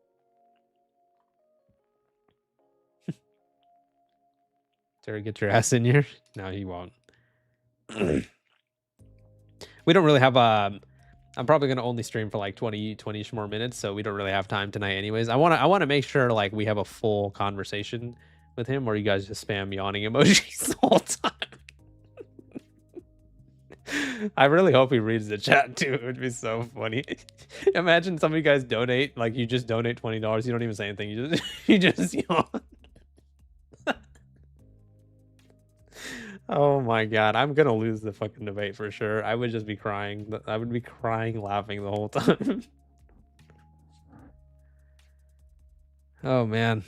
Terry, get your ass in here. No, he won't. We don't really have I'm probably gonna only stream for like 20-ish more minutes, so we don't really have time tonight anyways. I wanna make sure like we have a full conversation with him where you guys just spam yawning emojis the whole time. I really hope he reads the chat too. It would be so funny. Imagine some of you guys donate, like you just donate $20, you don't even say anything, you just yawn. Oh my god, I'm gonna lose the fucking debate for sure. I would just be crying. I would be crying, laughing the whole time. Oh man.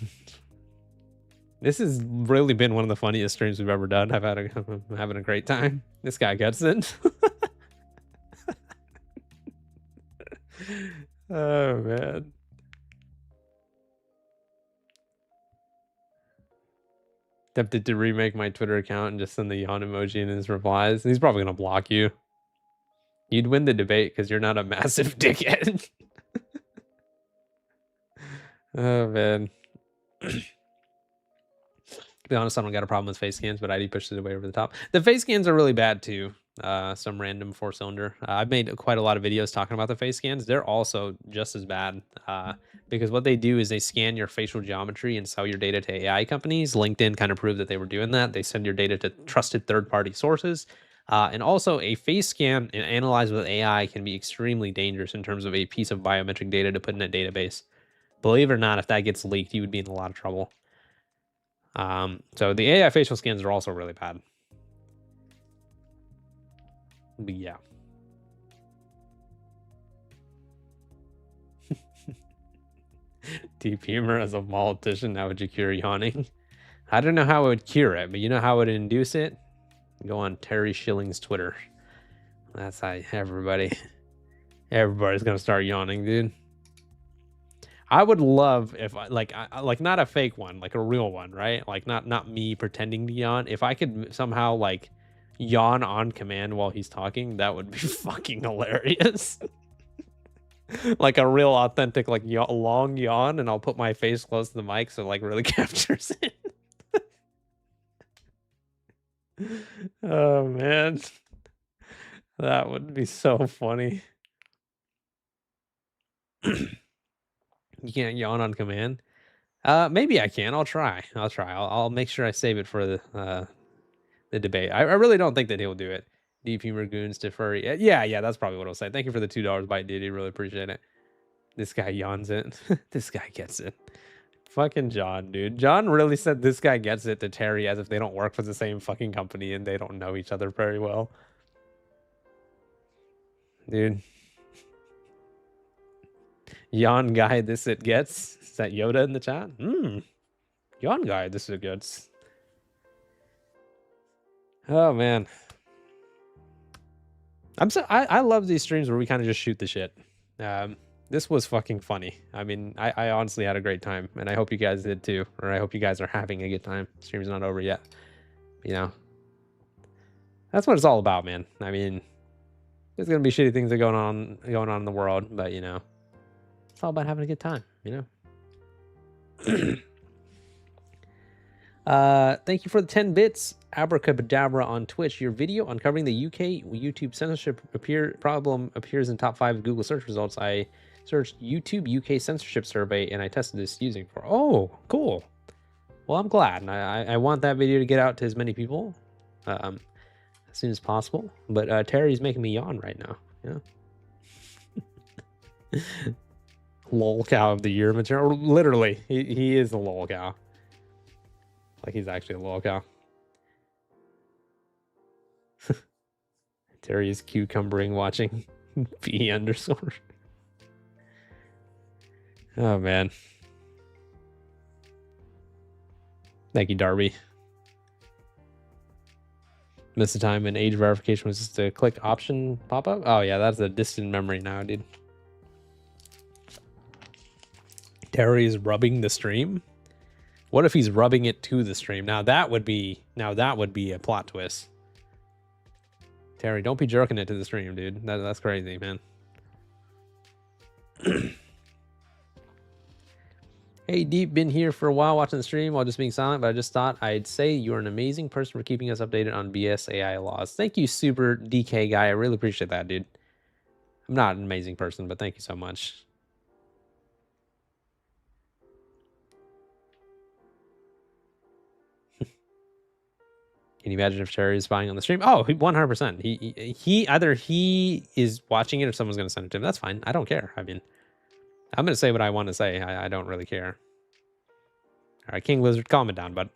This has really been one of the funniest streams we've ever done. I'm having a great time. This guy gets it. Oh man. Tempted to remake my Twitter account and just send the yawn emoji in his replies. He's probably gonna block you. You'd win the debate because you're not a massive dickhead. Oh man. To be honest, I don't got a problem with face scans, but ID pushes it way over the top. The face scans are really bad too. Some random 4-cylinder. I've made quite a lot of videos talking about the face scans. They're also just as bad because what they do is they scan your facial geometry and sell your data to AI companies. LinkedIn kind of proved that they were doing that. They send your data to trusted third-party sources. And also a face scan and analyzed with AI can be extremely dangerous in terms of a piece of biometric data to put in a database. Believe it or not, if that gets leaked, you would be in a lot of trouble. So the AI facial scans are also really bad. But yeah. Deep humor as a politician, how would you cure yawning? I don't know how it would cure it, but you know how it would induce it? Go on Terry Schilling's Twitter. That's how everybody's gonna start yawning, dude. I would love if like not a fake one, like a real one, right? Like not me pretending to yawn. If I could somehow like yawn on command while he's talking, that would be fucking hilarious. Like a real authentic like long yawn, and I'll put my face close to the mic so it like really captures it. Oh man, that would be so funny. You can't yawn on command. Maybe I can. I'll try. I'll make sure I save it for the debate. I really don't think that he'll do it. Deep humor goons to furry. Yeah, that's probably what I'll say. Thank you for the $2 bite, Diddy. Really appreciate it. This guy yawns it. This guy gets it. Fucking John, dude. John really said this guy gets it to Terry as if they don't work for the same fucking company and they don't know each other very well. Dude. Yawn guy, this it gets. Is that Yoda in the chat? Yawn guy, this it gets. Oh man. I love these streams where we kind of just shoot the shit. This was fucking funny. I mean, I honestly had a great time, and I hope you guys did too, or I hope you guys are having a good time. Stream's not over yet. You know, that's what it's all about, man. I mean, there's gonna be shitty things that going on in the world, but you know, it's all about having a good time, you know. Thank you for the 10 bits. Abracadabra on Twitch. Your video uncovering the UK YouTube censorship problem appears in top 5 Google search results. I searched YouTube UK censorship survey and I tested this using for. Oh, cool. Well, I'm glad. I want that video to get out to as many people as soon as possible. But Terry's making me yawn right now. Yeah. Lol cow of the year material. Literally, he is a lol cow. Like he's actually a lol cow. Terry is cucumbering watching. P underscore. Oh man. Thank you, Darby. Missed the time when age verification was just a click option pop up. Oh yeah, that's a distant memory now, dude. Terry is rubbing the stream. What if he's rubbing it to the stream? Now that would be a plot twist. Terry, don't be jerking it to the stream, dude. That's crazy, man. Hey, Deep, been here for a while watching the stream while just being silent, but I just thought I'd say you're an amazing person for keeping us updated on BS AI laws. Thank you, Super DK guy. I really appreciate that, dude. I'm not an amazing person, but thank you so much. Can you imagine if Terry is spying on the stream? Oh, 100%. He either he is watching it or someone's going to send it to him. That's fine. I don't care. I mean, I'm going to say what I want to say. I don't really care. All right, King Lizard, calm it down, bud.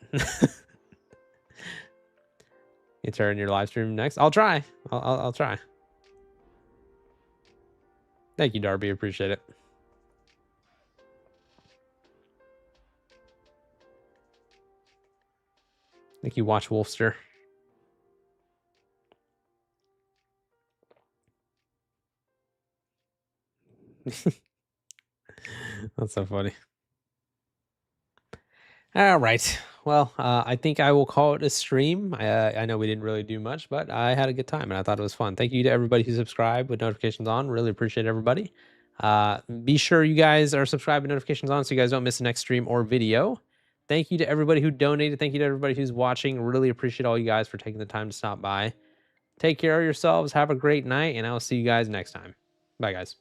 You turn your live stream next. I'll try. I'll try. Thank you, Darby. Appreciate it. Thank you, Watch Wolfster. That's so funny. All right. Well, I think I will call it a stream. I know we didn't really do much, but I had a good time and I thought it was fun. Thank you to everybody who subscribed with notifications on. Really appreciate everybody. Be sure you guys are subscribed with notifications on so you guys don't miss the next stream or video. Thank you to everybody who donated. Thank you to everybody who's watching. Really appreciate all you guys for taking the time to stop by. Take care of yourselves. Have a great night, and I'll see you guys next time. Bye, guys.